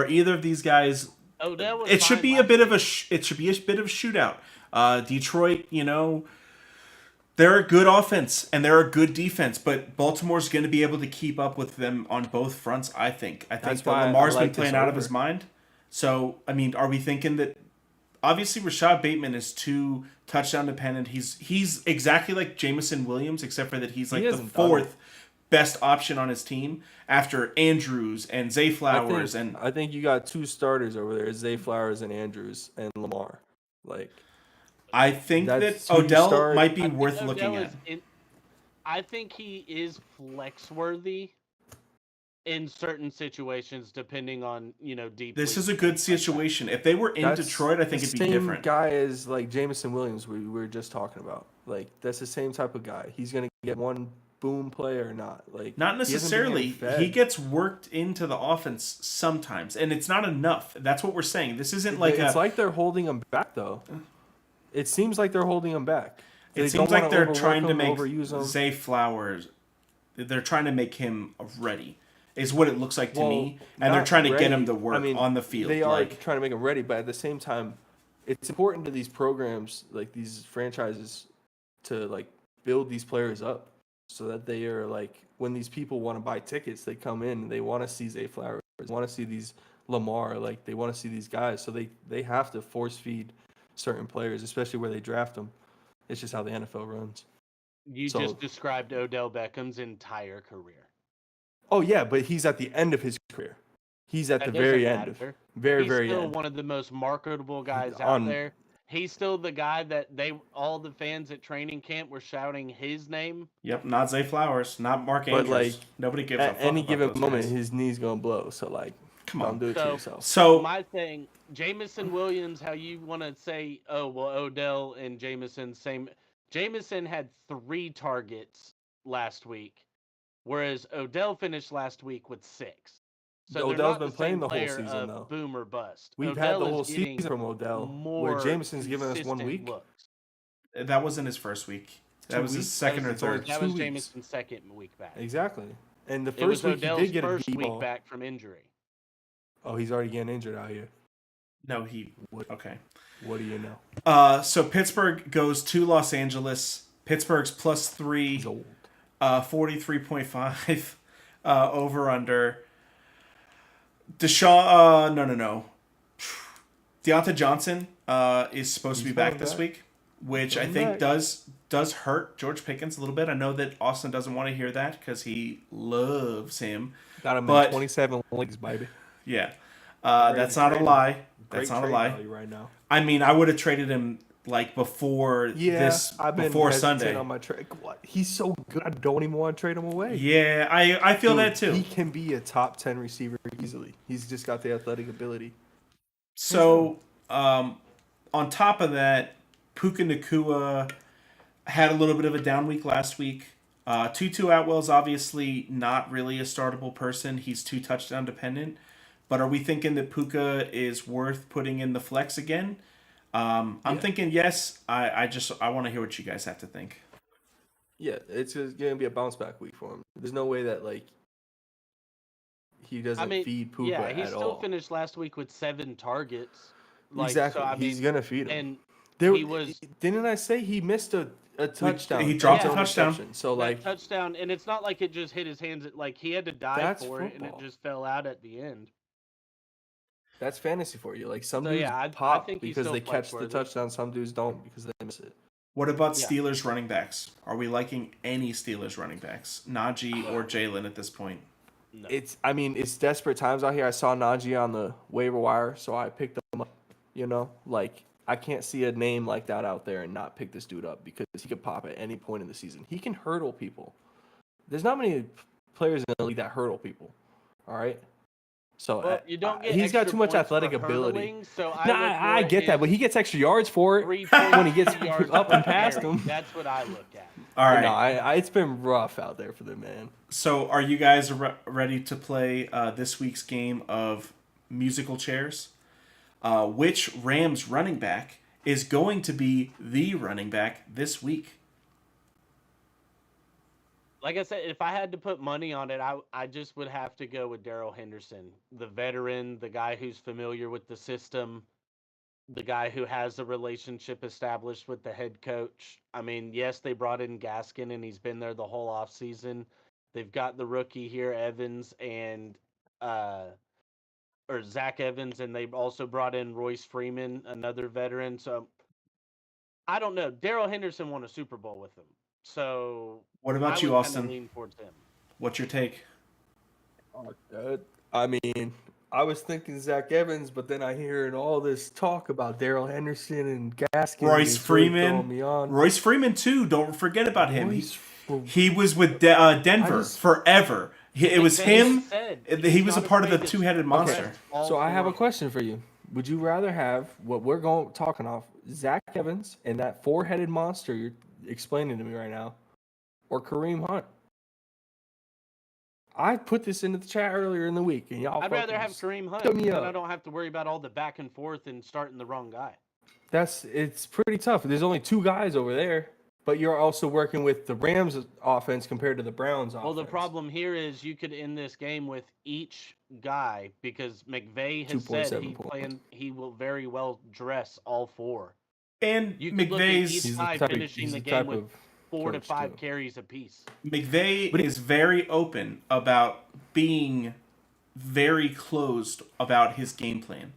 either of these guys? Odell was It should fine be a last bit of week. it should be a bit of a shootout. Detroit, They're a good offense and they're a good defense, but Baltimore's going to be able to keep up with them on both fronts. I think. I think That's that why I Lamar's been like this playing out of his over. mind. So I mean, are we thinking that obviously Rashad Bateman is too touchdown dependent? He's exactly like Jamison Williams, except for that he's He like the hasn't done it. fourth best option on his team after Andrews and Zay Flowers and I think you got two starters over there: Zay Flowers and Andrews and Lamar. Like I think that that's who you Odell start. might be I think worth looking Odell at. I think he is flex worthy in certain situations, depending on deep. This is a good situation. If they were in That's Detroit, I think the it'd be same different. guy as like Jamison Williams we were just talking about. Like that's the same type of guy. He's gonna get one boom play or not. Like Not he hasn't been necessarily. getting fed. He gets worked into the offense sometimes, and it's not enough. That's what we're saying. This isn't like It's like they're holding him back though. It seems like they're holding him back. it seems like they're trying to make overuse him. Zay Flowers. They're trying to make him ready. Is what it looks like to me, and they're not trying to get ready. him to work on the field. They are trying to make him ready, but at the same time, it's important to these programs, like these franchises, to like build these players up so that they are like when these people want to buy tickets, they come in and they want to see Zay Flowers, they want to see these Lamar, like they want to see these guys. So they have to force feed certain players, especially where they draft them. It's just how the NFL runs. You just described Odell Beckham's entire career. Oh yeah, but he's at the end of his career. He's at That the very doesn't end of matter. very He's very still end. one of the most marketable guys out there. He's still the guy that all the fans at training camp were shouting his name. Yep, not Zay Flowers, not Mark But Andrews. like Nobody gives a at fuck any about given those moment, guys. his knee's gonna blow. So like, Come on, don't do it to yourself. So my thing, Jamison Williams, how you want to say, oh well, Odell and Jamison same. Jamison had 3 targets last week, whereas Odell finished last week with 6. So Odell's been playing the whole season of though. Boom or bust. We've Odell had the whole is getting season from Odell, more where Jameson's given us 1 consistent week. looks. that wasn't his first week. That 2 was his weeks? second or It's only third. That 2 was weeks. Jameson's second week back. Exactly. And the It was first week Odell's he did get a first deep week ball. back from injury. Oh, he's already getting injured out here. No, he okay. What do you know? So Pittsburgh goes to Los Angeles. Pittsburgh's +3, He's old. 43.5 over under. Deshaun, no. Deontay Johnson is supposed to be back this week, which I think does hurt George Pickens a little bit. I know that Austin doesn't want to hear that because he loves him. Got him But- in 27 leagues, baby. Yeah, that's not a lie. That's Great not a trade lie. value right now. I mean, I would have traded him like before I've been before hesitant Sunday. on my trade. What? He's so good. I don't even want to trade him away. Yeah, I feel Dude, that too. He can be a top 10 receiver easily. He's just got the athletic ability. So, on top of that, Puka Nakua had a little bit of a down week last week. Tutu Atwell's obviously not really a startable person. He's too touchdown dependent. But are we thinking that Puka is worth putting in the flex again? I'm thinking yes. I want to hear what you guys have to think. Yeah, it's going to be a bounce back week for him. There's no way that like he doesn't feed Puka yeah, he at still all. finished last week with 7 targets. Like, Exactly. So, He's going to feed him. And he was Didn't I say he missed a touchdown? He dropped a touchdown. Interception. So that like touchdown, and it's not like it just hit his hands. Like he had to dive That's for it, and football. it just fell out at the end. that's fantasy for you. Like some So, dudes yeah, I pop think he's because still they catch the flex-worthy. touchdown. Some dudes don't because they miss it. What about Yeah. Steelers running backs? Are we liking any Steelers running backs? Najee or Jalen at this point? No. It's desperate times out here. I saw Najee on the waiver wire, so I picked him up. You know, like I can't see a name like that out there and not pick this dude up because he could pop at any point in the season. He can hurdle people. There's not many players in the league that hurdle people. All right. So Well, you don't get he's got extra too much points athletic for ability. hurdling, so No, look I for get that, but he gets extra yards for it 3 when he gets yards up per and past carry. him. That's what I look at. All right. No, it's been rough out there for the man. So, are you guys ready to play this week's game of musical chairs? Which Rams running back is going to be the running back this week? Like I said, if I had to put money on it, I just would have to go with Darrell Henderson, the veteran, the guy who's familiar with the system. the guy who has a relationship established with the head coach. I mean, yes, they brought in Gaskin and he's been there the whole offseason. They've got the rookie here, Evans, and or Zach Evans, and they've also brought in Royce Freeman, another veteran. So I don't know. Darrell Henderson won a Super Bowl with them. So What I about you, would kind of Austin? lean towards him. What's your take? I mean, I was thinking Zach Evans, but then I hear all this talk about Darrell Henderson and Gaskin. Royce Freeman. Royce Freeman, too. Don't forget about him. He was with Denver forever. It was him. He was a part of the two-headed monster. Okay. So I have a question for you. Would you rather have what we're talking off, Zach Evans and that four-headed monster you're explaining to me right now, or Kareem Hunt? I put this into the chat earlier in the week, and y'all. I'd rather have Kareem Hunt, and I don't have to worry about all the back and forth and starting the wrong guy. It's pretty tough. There's only two guys over there, but you're also working with the Rams offense compared to the Browns offense. Well, the problem here is you could end this game with each guy because McVay has said he will very well dress all four. And you could McVay's look at each guy finishing the game with 4 to 5 carries apiece. McVay is very open about being very closed about his game plan.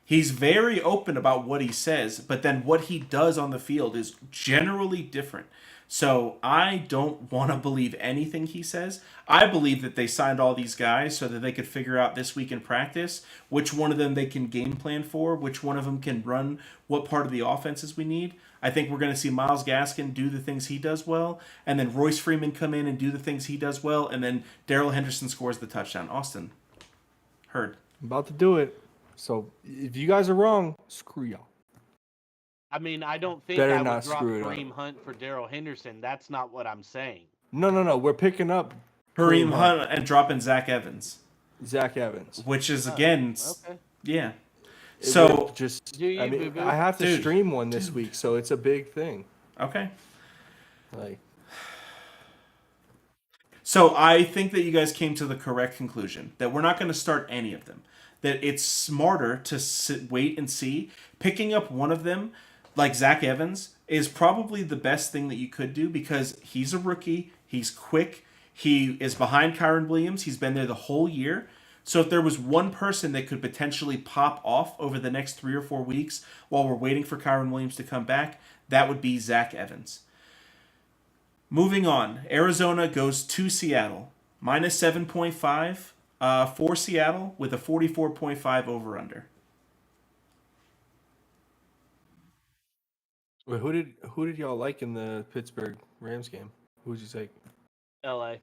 He's very open about what he says, but then what he does on the field is generally different. So I don't want to believe anything he says. I believe that they signed all these guys so that they could figure out this week in practice which one of them they can game plan for, which one of them can run what part of the offenses we need. I think we're going to see Myles Gaskin do the things he does well, and then Royce Freeman come in and do the things he does well, and then Darrell Henderson scores the touchdown. Austin, heard. I'm about to do it. So if you guys are wrong, screw y'all. I mean, I don't think I would drop Kareem Hunt for Darrell Henderson. That's not what I'm saying. No. We're picking up Kareem Hunt and dropping Zach Evans. Which is, again, okay. Yeah. So I have to stream one this week, so it's a big thing. Okay. So I think that you guys came to the correct conclusion that we're not going to start any of them. That it's smarter to wait and see. Picking up one of them, like Zach Evans, is probably the best thing that you could do because he's a rookie. He's quick. He is behind Kyren Williams. He's been there the whole year. So if there was one person that could potentially pop off over the next 3 or 4 weeks while we're waiting for Kyren Williams to come back, that would be Zach Evans. Moving on, Arizona goes to Seattle. Minus 7.5 for Seattle with a 44.5 over-under. Wait, who did y'all like in the Pittsburgh Rams game? Who would you take? LA.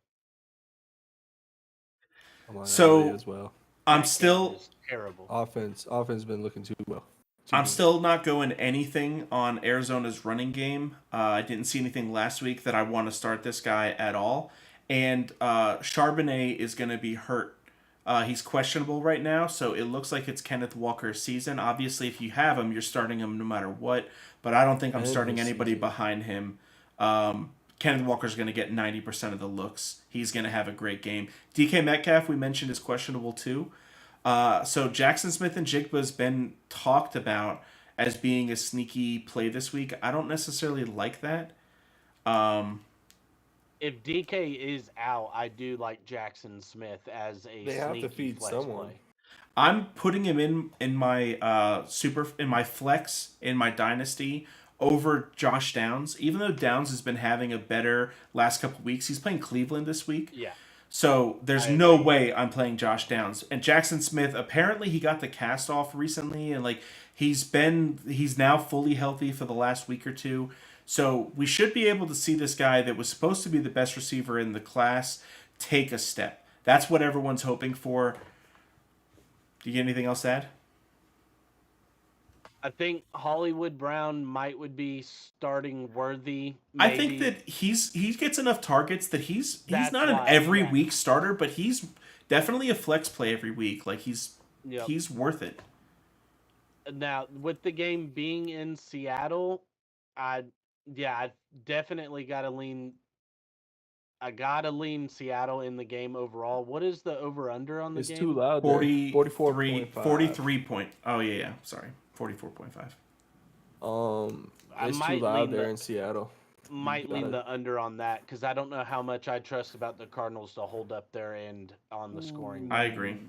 So as well. I'm still terrible. Offense been looking too well. I'm still not going anything on Arizona's running game. I didn't see anything last week that I want to start this guy at all. And Charbonnet is going to be hurt. He's questionable right now, so it looks like it's Kenneth Walker's season. Obviously, if you have him, you're starting him no matter what. But I don't think I'm starting anybody behind him. Kenneth Walker's going to get 90% of the looks. He's going to have a great game. DK Metcalf, we mentioned, is questionable too. So Jackson Smith and Jigba's been talked about as being a sneaky play this week. I don't necessarily like that. If DK is out, I do like Jackson Smith as a They have to feed someone. Play. I'm putting him in my flex in my dynasty over Josh Downs. Even though Downs has been having a better last couple weeks, he's playing Cleveland this week. Yeah. So there's no way I'm playing Josh Downs. And Jackson Smith, apparently he got the cast off recently, and he's now fully healthy for the last week or two. So we should be able to see this guy that was supposed to be the best receiver in the class take a step. That's what everyone's hoping for. Do you get anything else to add? I think Hollywood Brown would be starting worthy. Maybe. I think that he gets enough targets that he's not an every week starter, but he's definitely a flex play every week. He's worth it. Now with the game being in Seattle, I definitely gotta lean. I gotta lean Seattle in the game overall. What is the over under on the game? It's too loud. 43 point. Oh yeah. Sorry. 44.5. It's too loud there in Seattle. Might lean the under on that because I don't know how much I trust about the Cardinals to hold up their end on the scoring. I agree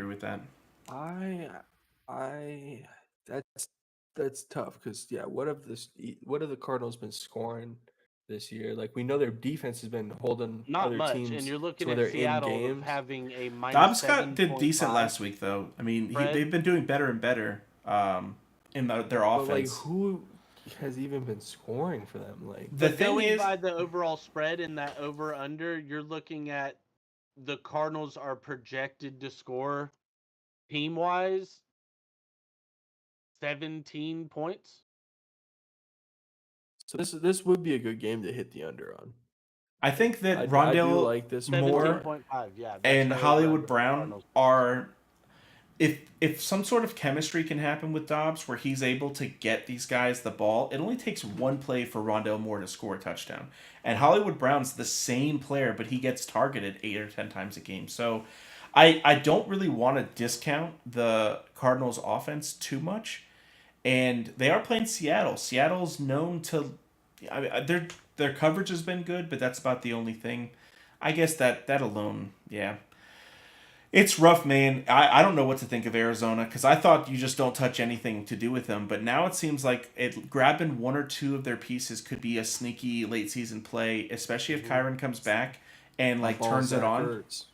with that. I that's tough because what have the Cardinals been scoring this year? Like we know their defense has been holding not other much, teams and you're looking to at they're Seattle in games. having a minus Dobbs 7. did decent last week though. I mean, they've been doing better and better in their offense. But like who has even been scoring for them? Like the thing is, by the overall spread in that over under, you're looking at the Cardinals are projected to score team wise 17 points. So this would be a good game to hit the under on. I think that I do Rondale like this Moore 17.5, yeah, and the Hollywood over Brown Cardinals. are, if some sort of chemistry can happen with Dobbs where he's able to get these guys the ball, it only takes one play for Rondale Moore to score a touchdown. And Hollywood Brown's the same player, but he gets targeted 8 or 10 times a game. So I don't really want to discount the Cardinals offense too much. And they are playing Seattle. Seattle's known to, I mean, their coverage has been good, but that's about the only thing. I guess that alone, yeah. It's rough, man. I don't know what to think of Arizona because I thought you just don't touch anything to do with them, but now it seems like grabbing one or two of their pieces could be a sneaky late season play, especially if Kyron comes back and turns it on. Hurts.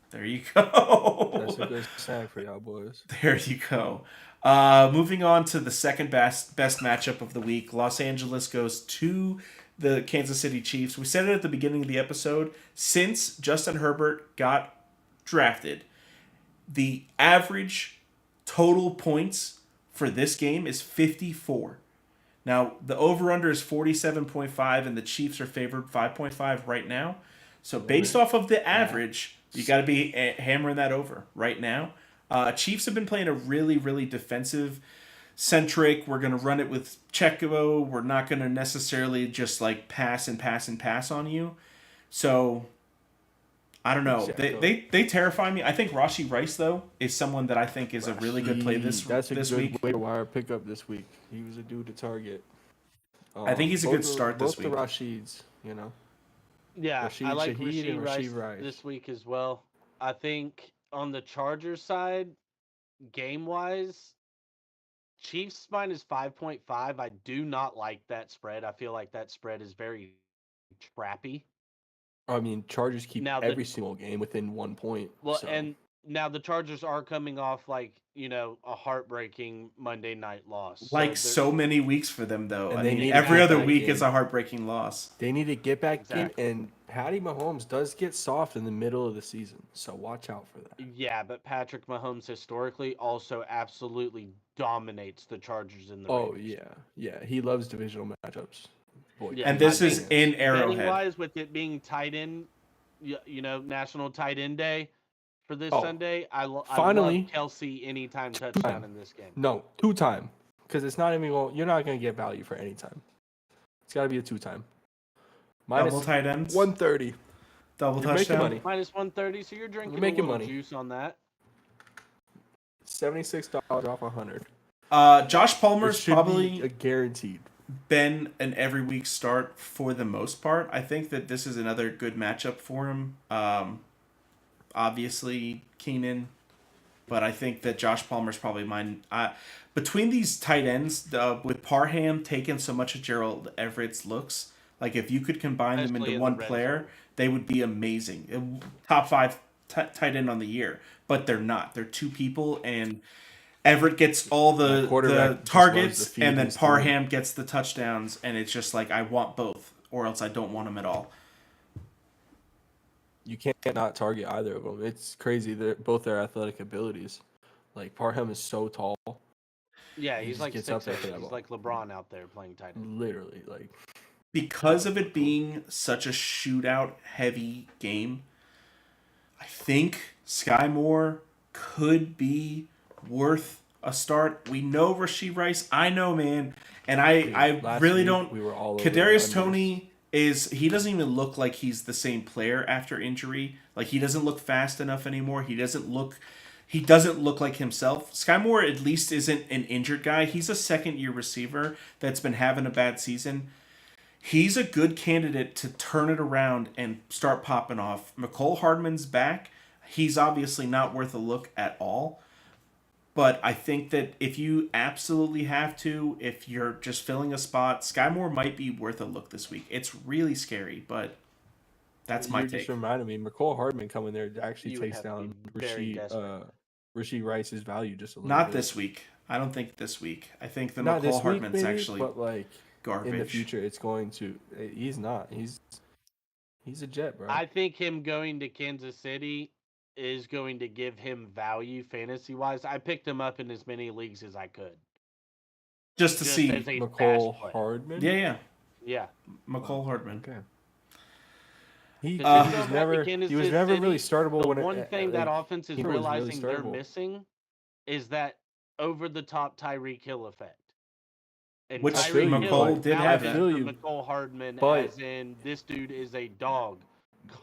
There you go. That's a good sign for y'all boys. There you go. Moving on to the second best matchup of the week. Los Angeles goes to the Kansas City Chiefs. We said it at the beginning of the episode. Since Justin Herbert got drafted, the average total points for this game is 54. Now, the over-under is 47.5, and the Chiefs are favored 5.5 right now. So based off of the average, you got to be hammering that over right now. Chiefs have been playing a really, really defensive-centric. We're going to run it with Checo. We're not going to necessarily just pass on you. So I don't know. They terrify me. I think Rashee Rice though is someone that I think is a really good play this week. That's a good waiver wire pickup this week. He was a dude to target. I think he's a good start this week. Both the Rasheeds, Yeah, I like Rashee Rice this week as well. I think on the Chargers side, game-wise, Chiefs minus 5.5. I do not like that spread. I feel like that spread is very trappy. I mean, Chargers keep every single game within 1 point. Well, and now the Chargers are coming off a heartbreaking Monday night loss. So many weeks for them though. And I mean, every other week is a heartbreaking loss. They need to get back in, and Patty Mahomes does get soft in the middle of the season, so watch out for that. Yeah, but Patrick Mahomes historically also absolutely dominates the Chargers in the Raiders. Yeah, he loves divisional matchups. Yeah, and this is in Arrowhead. Wise, with it being tight end, National Tight End Day for this Sunday, I love Kelsey anytime touchdown in this game. No, 2-time, because it's not even you're not going to get value for any time. It's got to be a 2-time. Double tight ends. 130. Double touchdown. Money. Minus 130, so you're drinking a little money. Juice on that. $76 off 100. Josh Palmer's probably a guaranteed. Been an every week start for the most part. I think that this is another good matchup for him. Obviously Keenan, but I think that Josh Palmer's probably mine. Between these tight ends, with Parham taking so much of Gerald Everett's looks, if you could combine them into one player, they would be amazing. Top 5 tight end on the year, but they're not. They're two people, and Everett gets all the targets, and then Parham gets the touchdowns, and it's just I want both, or else I don't want them at all. You can't not target either of them. It's crazy. Both their athletic abilities. Parham is so tall. Yeah, he's like 6'8". He's like LeBron out there playing tight end. Literally, Because of it being such a shootout-heavy game, I think Sky Moore could be worth a start. We know Rashee Rice. I know, man. And I really don't. We were all Kadarius Toney he doesn't even look like he's the same player after injury. He doesn't look fast enough anymore. He doesn't look he doesn't look like himself. Sky Moore at least isn't an injured guy. He's a second-year receiver that's been having a bad season. He's a good candidate to turn it around and start popping off. McCole Hardman's back. He's obviously not worth a look at all. But I think that if you absolutely have to, if you're just filling a spot, Sky Moore might be worth a look this week. It's really scary, but that's my You take. just reminded me, McCole Hardman coming there actually You would takes have to down be very desperate. Rasheed Rice's value just a little Not bit. this week. I don't think this week. I think the Not this McCole week, Hardman's maybe, actually but like garbage. in the future, it's going to. He's not. He's a Jet, bro. I think him going to Kansas City is going to give him value fantasy wise. I picked him up in as many leagues as I could. Just to see as a McCole stash player. Hardman. Yeah. Yeah. McCole Hardman. Okay. He Because was never really startable. The when one thing that offense is he was really realizing they're startable. missing is that over the top Tyreek Hill effect. And Which Tyreek McCole Hill did have that. validated for McCole Hardman, but as in this dude is a dog.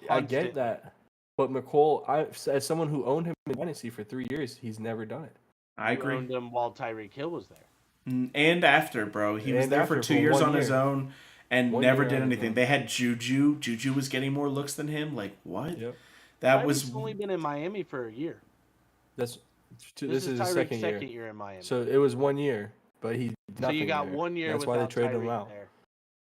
I get that, but McCole, as someone who owned him in Dynasty for 3 years, he's never done it. I agree. Owned him while Tyreek Hill was there. And after, bro. He was there for 2 years on his own and never did anything. They had Juju. Juju was getting more looks than him. Like, what? Yep. That Tyreek's was only been in Miami for a year. This is his Tyreek's second year in Miami. So it was 1 year, but he So you got there. 1 year. That's why they traded him Tyreek out. there.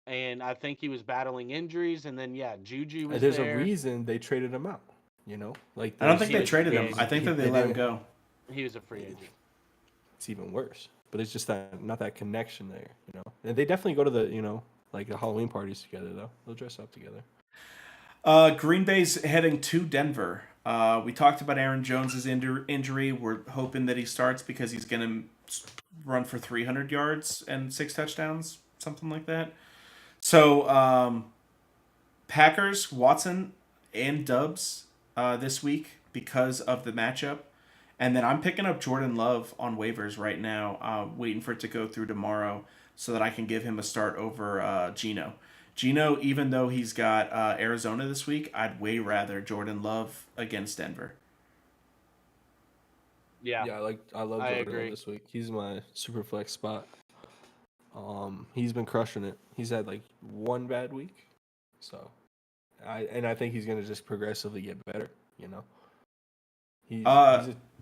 And I think he was battling injuries, and then Juju was There's there. a reason they traded him out. You know, like I don't think they traded him. I think that they let him go. He was a free agent. It's even worse, but it's just that not that connection there. You know, and they definitely go to the like the Halloween parties together though. They'll dress up together. Green Bay's heading to Denver. We talked about Aaron Jones's injury. We're hoping that he starts because he's going to run for 300 yards and 6 touchdowns, something like that. So, Packers, Watson, and Dubs this week because of the matchup. And then I'm picking up Jordan Love on waivers right now, waiting for it to go through tomorrow so that I can give him a start over Geno. Geno, even though he's got Arizona this week, I'd way rather Jordan Love against Denver. Yeah, I love Jordan Love this week. He's my super flex spot. He's been crushing it. He's had like one bad week, so I think he's gonna just progressively get better. You know,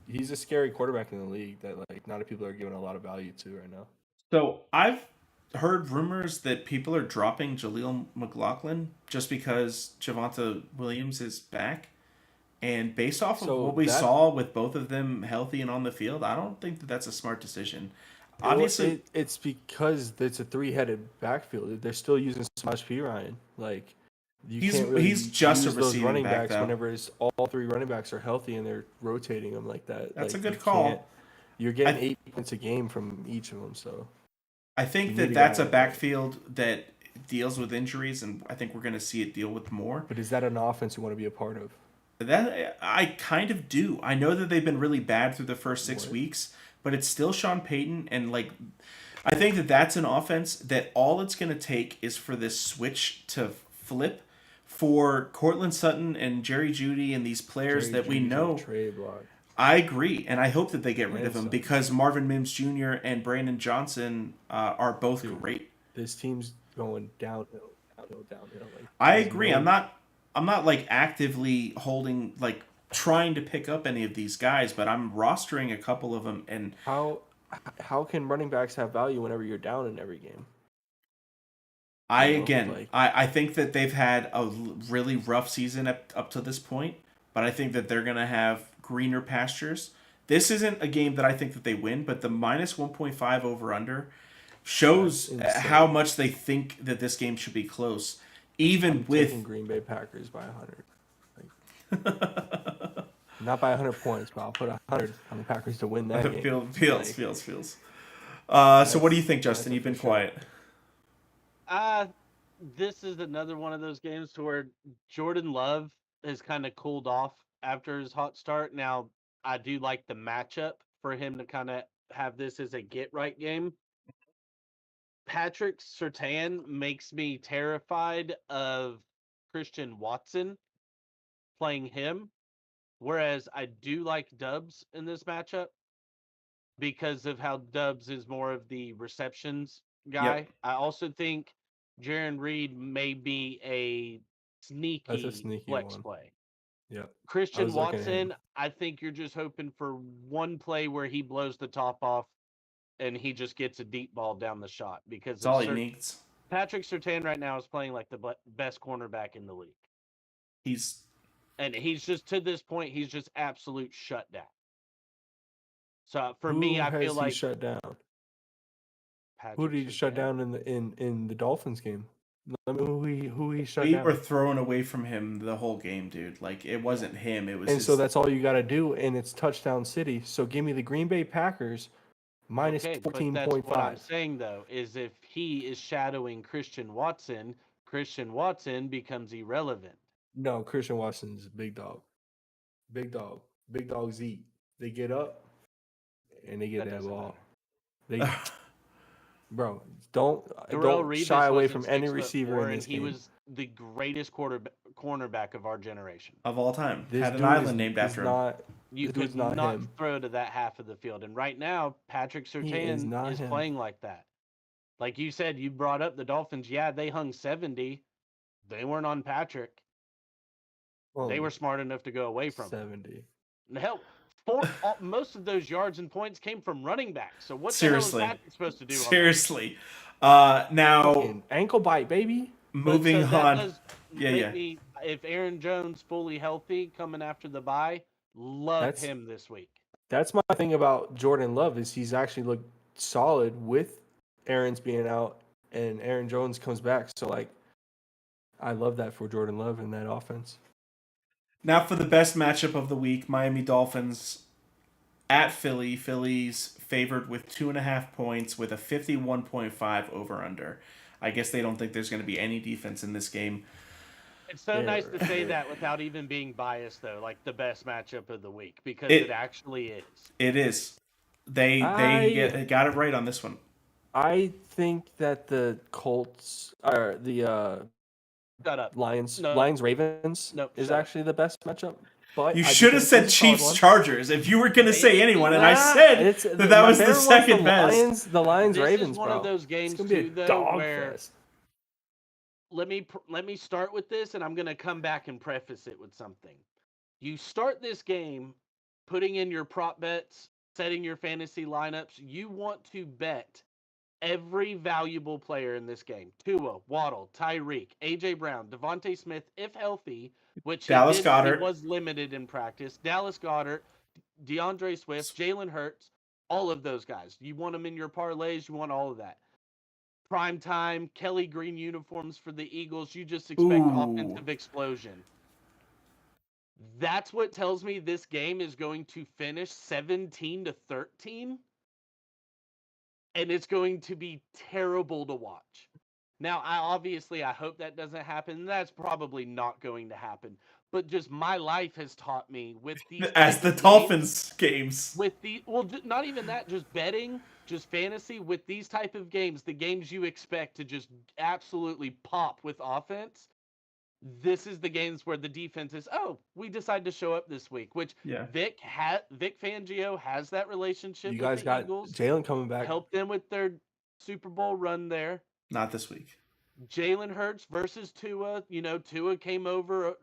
he's a scary quarterback in the league that like not a people are giving a lot of value to right now. So I've heard rumors that people are dropping Jaleel McLaughlin just because Javonte Williams is back. And based off of what we saw with both of them healthy and on the field, I don't think that that's a smart decision. Obviously, it's because it's a 3-headed backfield. They're still using Samaje Perine. Like he's just a receiving running back, backs though. whenever all 3 running backs are healthy and they're rotating them like that. That's like, a good call. You're getting 8 points a game from each of them, so I think that's a backfield that deals with injuries, and I think we're going to see it deal with more. But is that an offense you want to be a part of? That I kind of do. I know that they've been really bad through the first 6 weeks, but it's still Sean Payton, and like I think that that's an offense that all it's going to take is for this switch to flip for Cortland Sutton and Jerry Jeudy and these players that we know. I agree, and I hope that they get rid of him because Marvin Mims Jr. and Brandon Johnson are both great. This team's going downhill. Like, I agree. I'm not like actively holding like trying to pick up any of these guys, but I'm rostering a couple of them. And how can running backs have value whenever you're down in every game? I think that they've had a really rough season up to this point, but I think that they're gonna have greener pastures. This isn't a game that I think that they win, but the minus 1.5 over under shows how much they think that this game should be close. Even with taking Green Bay Packers by 100, not by 100 points, but I'll put 100 on the Packers to win that game. Feels. So what do you think, Justin? You've been quiet. This is another one of those games to where Jordan Love has kind of cooled off after his hot start. Now, I do like the matchup for him to kind of have this as a get-right game. Patrick Surtain makes me terrified of Christian Watson playing him. Whereas I do like Dubs in this matchup because of how Dubs is more of the receptions guy. Yep. I also think Jaron Reed may be a That's a sneaky sneaky flex one. play. Yep. I Christian was looking at him. Watson, I think you're just hoping for one play where he blows the top off and he just gets a deep ball down the shot because That's all he needs. Patrick Surtain right now is playing like the best cornerback in the league. He's just to this point, he's just absolute shutdown. So for Who me, I has feel he like shut down? Patrick Who did he shut Surtain. down in the Dolphins game? Let me who he shut we down. were thrown away from him the whole game, dude. Like it wasn't him. It was. And so that's all you got to do, and it's touchdown city. So give me the Green Bay Packers minus Okay, but that's 14.5. what I'm saying though, is if he is shadowing Christian Watson becomes irrelevant. No, Christian Watson's a big dog. Big dog. Big dogs eat. They get up and they get that ball. They Bro, don't shy away from any receiver in this game. He was the greatest cornerback of our generation. Of all time. This had an island named after him. You could not throw to that half of the field. And right now, Patrick Surtain is playing like that. Like you said, you brought up the Dolphins. Yeah, they hung 70. They weren't on Patrick. Well, they were smart enough to go away from 70. Hell, most of those yards and points came from running backs. So what the hell is Patrick supposed to do? Seriously. Now ankle bite, baby. Moving on. If Aaron Jones fully healthy coming after the bye, love him this week. That's my thing about Jordan Love is he's actually looked solid with Aaron's being out and Aaron Jones comes back. So like, I love that for Jordan Love in that offense. Now for the best matchup of the week, Miami Dolphins at Philly. Philly's favored with 2.5 points with a 51.5 over/under. I guess they don't think there's going to be any defense in this game. It's so nice to say that without even being biased, though, like the best matchup of the week, because it actually is. It is. They got it right on this one. I think that the Colts are the Lions Ravens is actually the best matchup. But you should have said Chiefs Chargers if you were going to say anyone, and I said that was the second best. The Lions Ravens, bro. This is one of those games too, though, where let me start with this, and I'm going to come back and preface it with something. You start this game putting in your prop bets, setting your fantasy lineups. You want to bet every valuable player in this game. Tua, Waddle, Tyreek, A.J. Brown, Devontae Smith, if healthy, which Dallas Goedert was limited in practice. Dallas Goedert, DeAndre Swift, Jalen Hurts, all of those guys. You want them in your parlays. You want all of that. Prime time, Kelly Green uniforms for the Eagles. You just expect offensive explosion. That's what tells me this game is going to finish 17-13. And it's going to be terrible to watch. Now, I hope that doesn't happen. That's probably not going to happen. But just my life has taught me with these as the Dolphins games. Not even that, just betting, just fantasy with these type of games, the games you expect to just absolutely pop with offense. This is the games where the defense is, we decide to show up this week, which Vic Fangio has that relationship with the Eagles. You guys got Jalen coming back. Help them with their Super Bowl run there. Not this week. Jalen Hurts versus Tua. Tua came over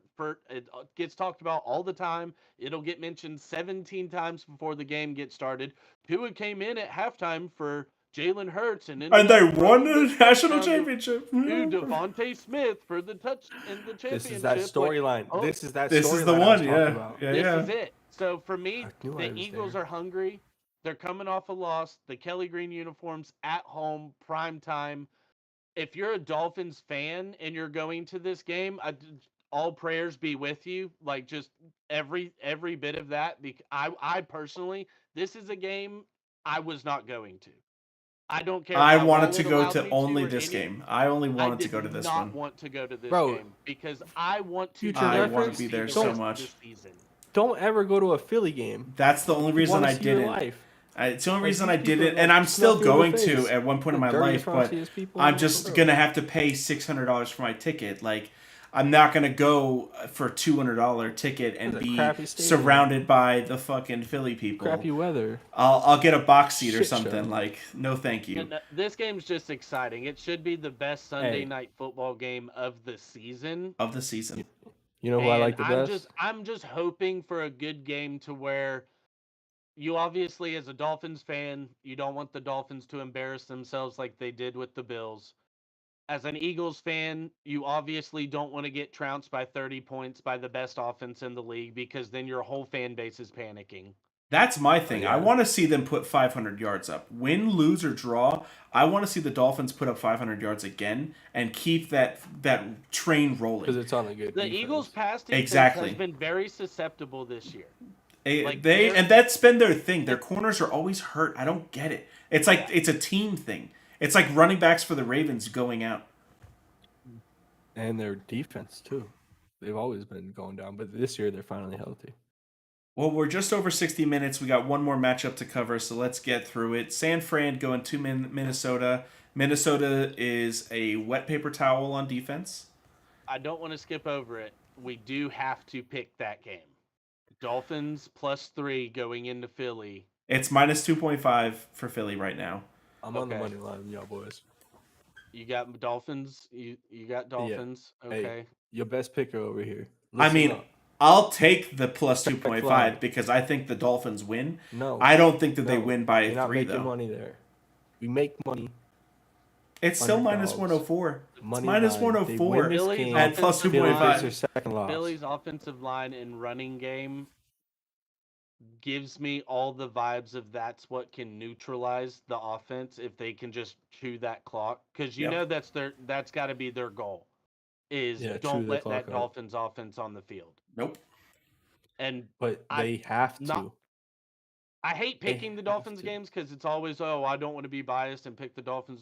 it gets talked about all the time. It'll get mentioned 17 times before the game gets started. Tua came in at halftime for Jalen Hurts and they won the national championship. Devontae Smith for the touch in the championship. This is that storyline. This is the one. This is it. So for me, the Eagles are hungry. They're coming off a loss. The Kelly Green uniforms at home, prime time. If you're a Dolphins fan and you're going to this game, all prayers be with you. Like just every bit of that. Because I personally, this is a game I was not going to. I don't care. I wanted to go to only this game. I only wanted to go to this one. I did not want to go to this game because I want to. I want to be there so much. Don't ever go to a Philly game. That's the only reason I didn't. It's the only reason I didn't, and I'm still going to at one point in my life, but I'm just gonna have to pay $600 for my ticket. Like, I'm not gonna go for $200 ticket and be surrounded by the fucking Philly people. Crappy weather. I'll get a box seat or something. Show. Like, no, thank you. And this game's just exciting. It should be the best Sunday night football game of the season. You know who I like the best? I'm just hoping for a good game to where you obviously, as a Dolphins fan, you don't want the Dolphins to embarrass themselves like they did with the Bills. As an Eagles fan, you obviously don't want to get trounced by 30 points by the best offense in the league because then your whole fan base is panicking. That's my thing. Yeah. I want to see them put 500 yards up. Win, lose, or draw, I want to see the Dolphins put up 500 yards again and keep that train rolling. Because it's on a good defense. Eagles' pass defense has been very susceptible this year. And that's been their thing. Their corners are always hurt. I don't get it. It's like it's a team thing. It's like running backs for the Ravens going out. And their defense, too. They've always been going down, but this year they're finally healthy. Well, we're just over 60 minutes. We got one more matchup to cover, so let's get through it. San Fran going to Minnesota. Minnesota is a wet paper towel on defense. I don't want to skip over it. We do have to pick that game. Dolphins +3 going into Philly. It's -2.5 for Philly right now. I'm on the money line, y'all boys. You got Dolphins? You got Dolphins? Yeah. Okay. Hey, your best picker over here. I'll take the +2.5 because I think the Dolphins win. No. I don't think that they win by 3, though. You're not making money there. We make money. It's still -104. It's -104 at +2.5. Philly's offensive line and running game gives me all the vibes of that's what can neutralize the offense if they can just chew that clock, because you know that's got to be their goal is don't let that Dolphins offense on the field. Nope. But they have to. I hate picking the Dolphins games because it's always I don't want to be biased and pick the Dolphins.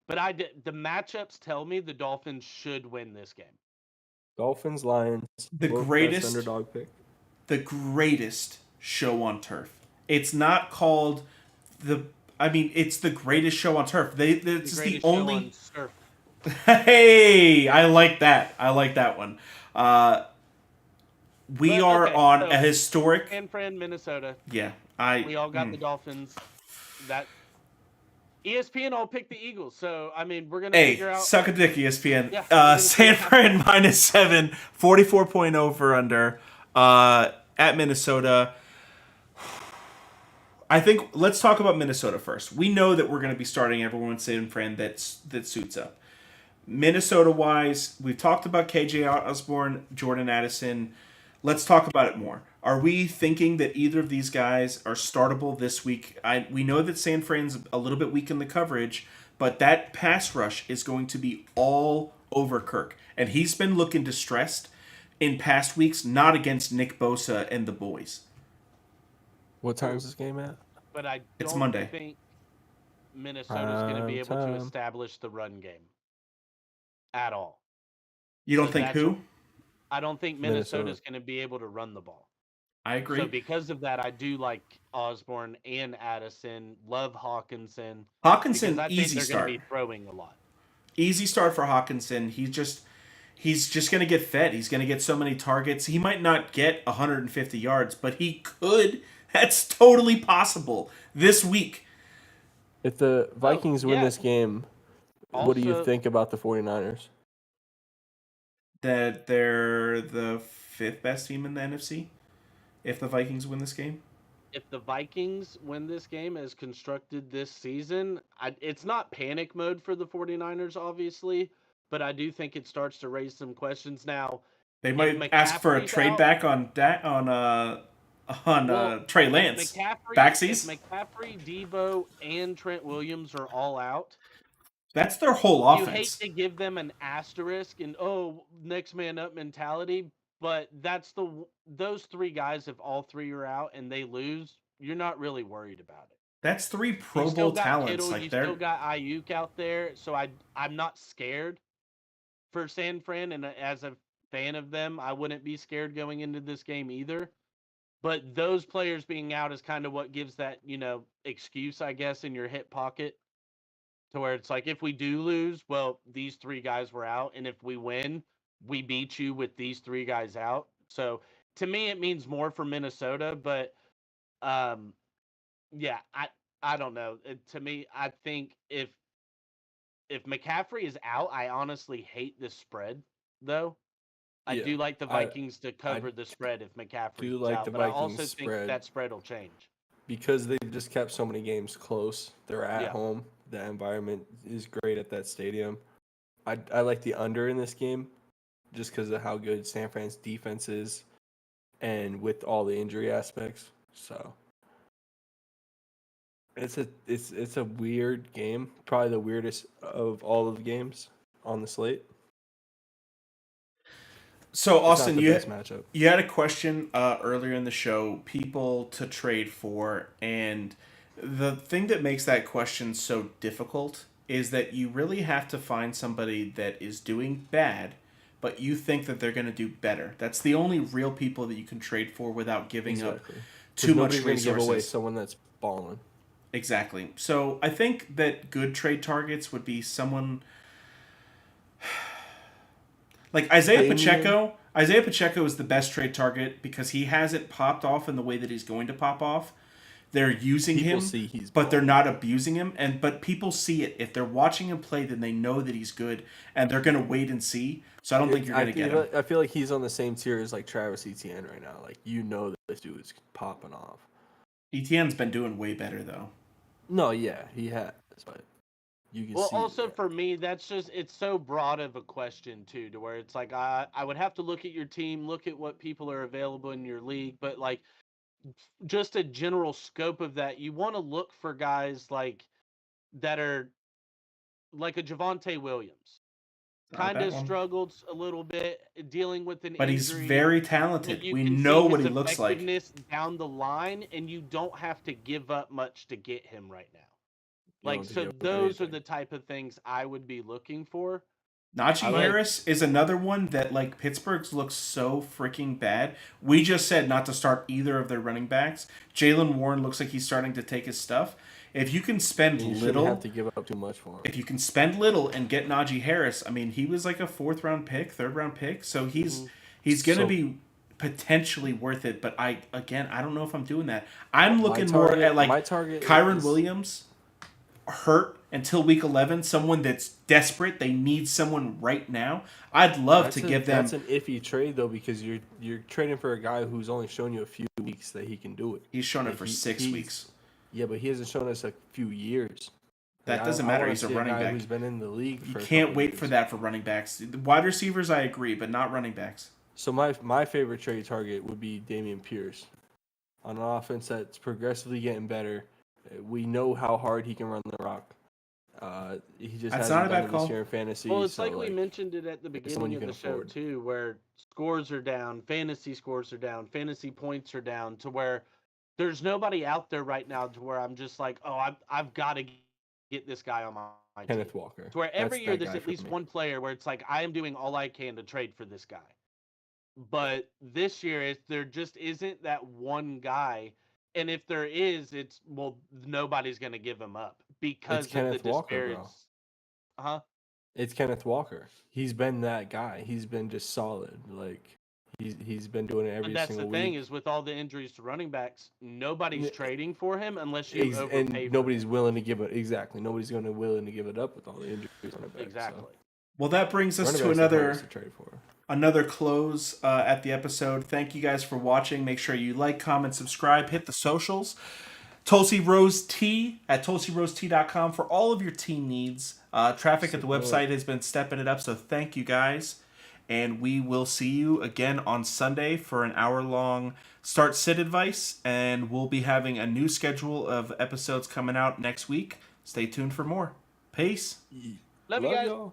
But the matchups tell me the Dolphins should win this game. Dolphins, Lions, the greatest underdog pick. The greatest show on turf. It's not called it's the greatest show on turf. It's the only. Hey, I like that. I like that one. We are on a historic. San Fran, Minnesota. Yeah, we all got the Dolphins. That ESPN all picked the Eagles, so I mean we're gonna figure out. Suck a dick, ESPN. Yeah, San Fran -7, 44.0 over under at Minnesota. I think let's talk about Minnesota first. We know that we're going to be starting everyone in San Fran that suits up. Minnesota-wise, we've talked about KJ Osborne, Jordan Addison. Let's talk about it more. Are we thinking that either of these guys are startable this week? We know that San Fran's a little bit weak in the coverage, but that pass rush is going to be all over Kirk. And he's been looking distressed in past weeks, not against Nick Bosa and the boys. What time is this game at? But I it's Monday. Think Minnesota's going to be able to establish the run game at all. You don't think who? I don't think Minnesota's going to be able to run the ball. I agree. So because of that, I do like Osborne and Addison. Love Hawkinson. Easy start. Going to be throwing a lot. Easy start for Hawkinson. He's just going to get fed. He's going to get so many targets. He might not get 150 yards, but he could. That's totally possible this week. If the Vikings win this game, what do you think about the 49ers? That they're the 5th best team in the NFC if the Vikings win this game? If the Vikings win this game as constructed this season, it's not panic mode for the 49ers, obviously, but I do think it starts to raise some questions now. They might ask for a trade back on Trey Lance. Backsies? If McCaffrey, Debo, and Trent Williams are all out, that's their whole offense. You hate to give them an asterisk and next man up mentality, but those 3 guys, if all 3 are out and they lose, you're not really worried about it. That's 3 Pro Bowl talents. Kittle, you still got Ayuk out there, so I'm not scared for San Fran, and as a fan of them, I wouldn't be scared going into this game either. But those players being out is kind of what gives that, excuse, I guess, in your hip pocket. To where it's like, if we do lose, well, these 3 guys were out. And if we win, we beat you with these 3 guys out. So to me, it means more for Minnesota, but um, yeah, I don't know. To me, I think if McCaffrey is out, I honestly hate this spread though. I Yeah, do like the I Vikings to I cover the spread if McCaffrey do is like out, the but I Vikings also think spread that spread will change. because they've just kept so many games close. They're at Yeah. home. The environment is great at that stadium. I like the under in this game just because of how good San Fran's defense is and with all the injury aspects. So it's a weird game, probably the weirdest of all of the games on the slate. So It's not Austin, the best matchup. you had a question earlier in the show, people to trade for, and the thing that makes that question so difficult is that you really have to find somebody that is doing bad, but you think that they're going to do better. That's the only real people that you can trade for without giving up Exactly. too much Nobody's going to give away resources. someone that's balling. Exactly. So I think that good trade targets would be someone like Isaiah Pacheco. Isaiah Pacheco is the best trade target because he hasn't popped off in the way that he's going to pop off. They're using People him, see he's but they're balling. not abusing him. But people see it. If they're watching him play, then they know that he's good, and they're gonna wait and see. So I don't think you're gonna get him. I feel like he's on the same tier as like Travis Etienne right now. Like that this dude is popping off. Etienne's been doing way better though. No, yeah, he has, but you can Well, see. also for me, that's just it's so broad of a question too, to where it's like I would have to look at your team, look at what people are available in your league, but like just a general scope of that, you want to look for guys like that are like a Javonte Williams. Not a Kind bad of one. struggled a little bit dealing with an But he's injury, very but talented. you We can know see what his he looks like. effectiveness down the line, and you don't have to give up much to get him right now. Like, so those are the type of things I would be looking for. Najee Harris is another one that like Pittsburgh's looks so freaking bad. We just said not to start either of their running backs. Jalen Warren looks like he's starting to take his stuff. If you can spend little, have to give up too much for him. If you can spend little and get Najee Harris, I mean, he was like a 4th round pick, 3rd round pick, so he's going to be potentially worth it. But I don't know if I'm doing that. I'm looking more at like Kyron Williams, hurt until week 11, someone that's desperate, they need someone right now. I'd love to give them. That's an iffy trade though, because you're trading for a guy who's only shown you a few weeks that he can do it. He's shown it for 6 weeks. Yeah, but he hasn't shown us a few years. That doesn't matter. He's a running back who's been in the league. You can't wait for that for running backs. The wide receivers, I agree, but not running backs. So my favorite trade target would be Dameon Pierce, on an offense that's progressively getting better. We know how hard he can run the rock. He just hasn't done it this year in fantasy. Well, it's like we mentioned it at the beginning of the show too, where scores are down, fantasy scores are down, fantasy points are down, to where there's nobody out there right now to where I'm just like, oh, I've got to get this guy on my Kenneth team. Walker. To where every year there's at least one player where it's like I am doing all I can to trade for this guy. But this year, there just isn't that one guy. And if there is, it's nobody's going to give him up because it's Kenneth Walker, bro. Huh? It's Kenneth Walker. He's been that guy. He's been just solid. Like he's been doing it every single week. But that's the thing is, with all the injuries to running backs, nobody's trading for him unless you overpay. And nobody's willing to give it. Exactly. Nobody's willing to give it up with all the injuries to running backs. Exactly. So. Well, that brings us to another close at the episode. Thank you guys for watching. Make sure you like, comment, subscribe, hit the socials. Tulsi Rose Tea at tulsirosetea.com for all of your tea needs. Traffic at the website has been stepping it up, so thank you guys. And we will see you again on Sunday for an hour-long start-sit advice. And we'll be having a new schedule of episodes coming out next week. Stay tuned for more. Peace. Love you guys.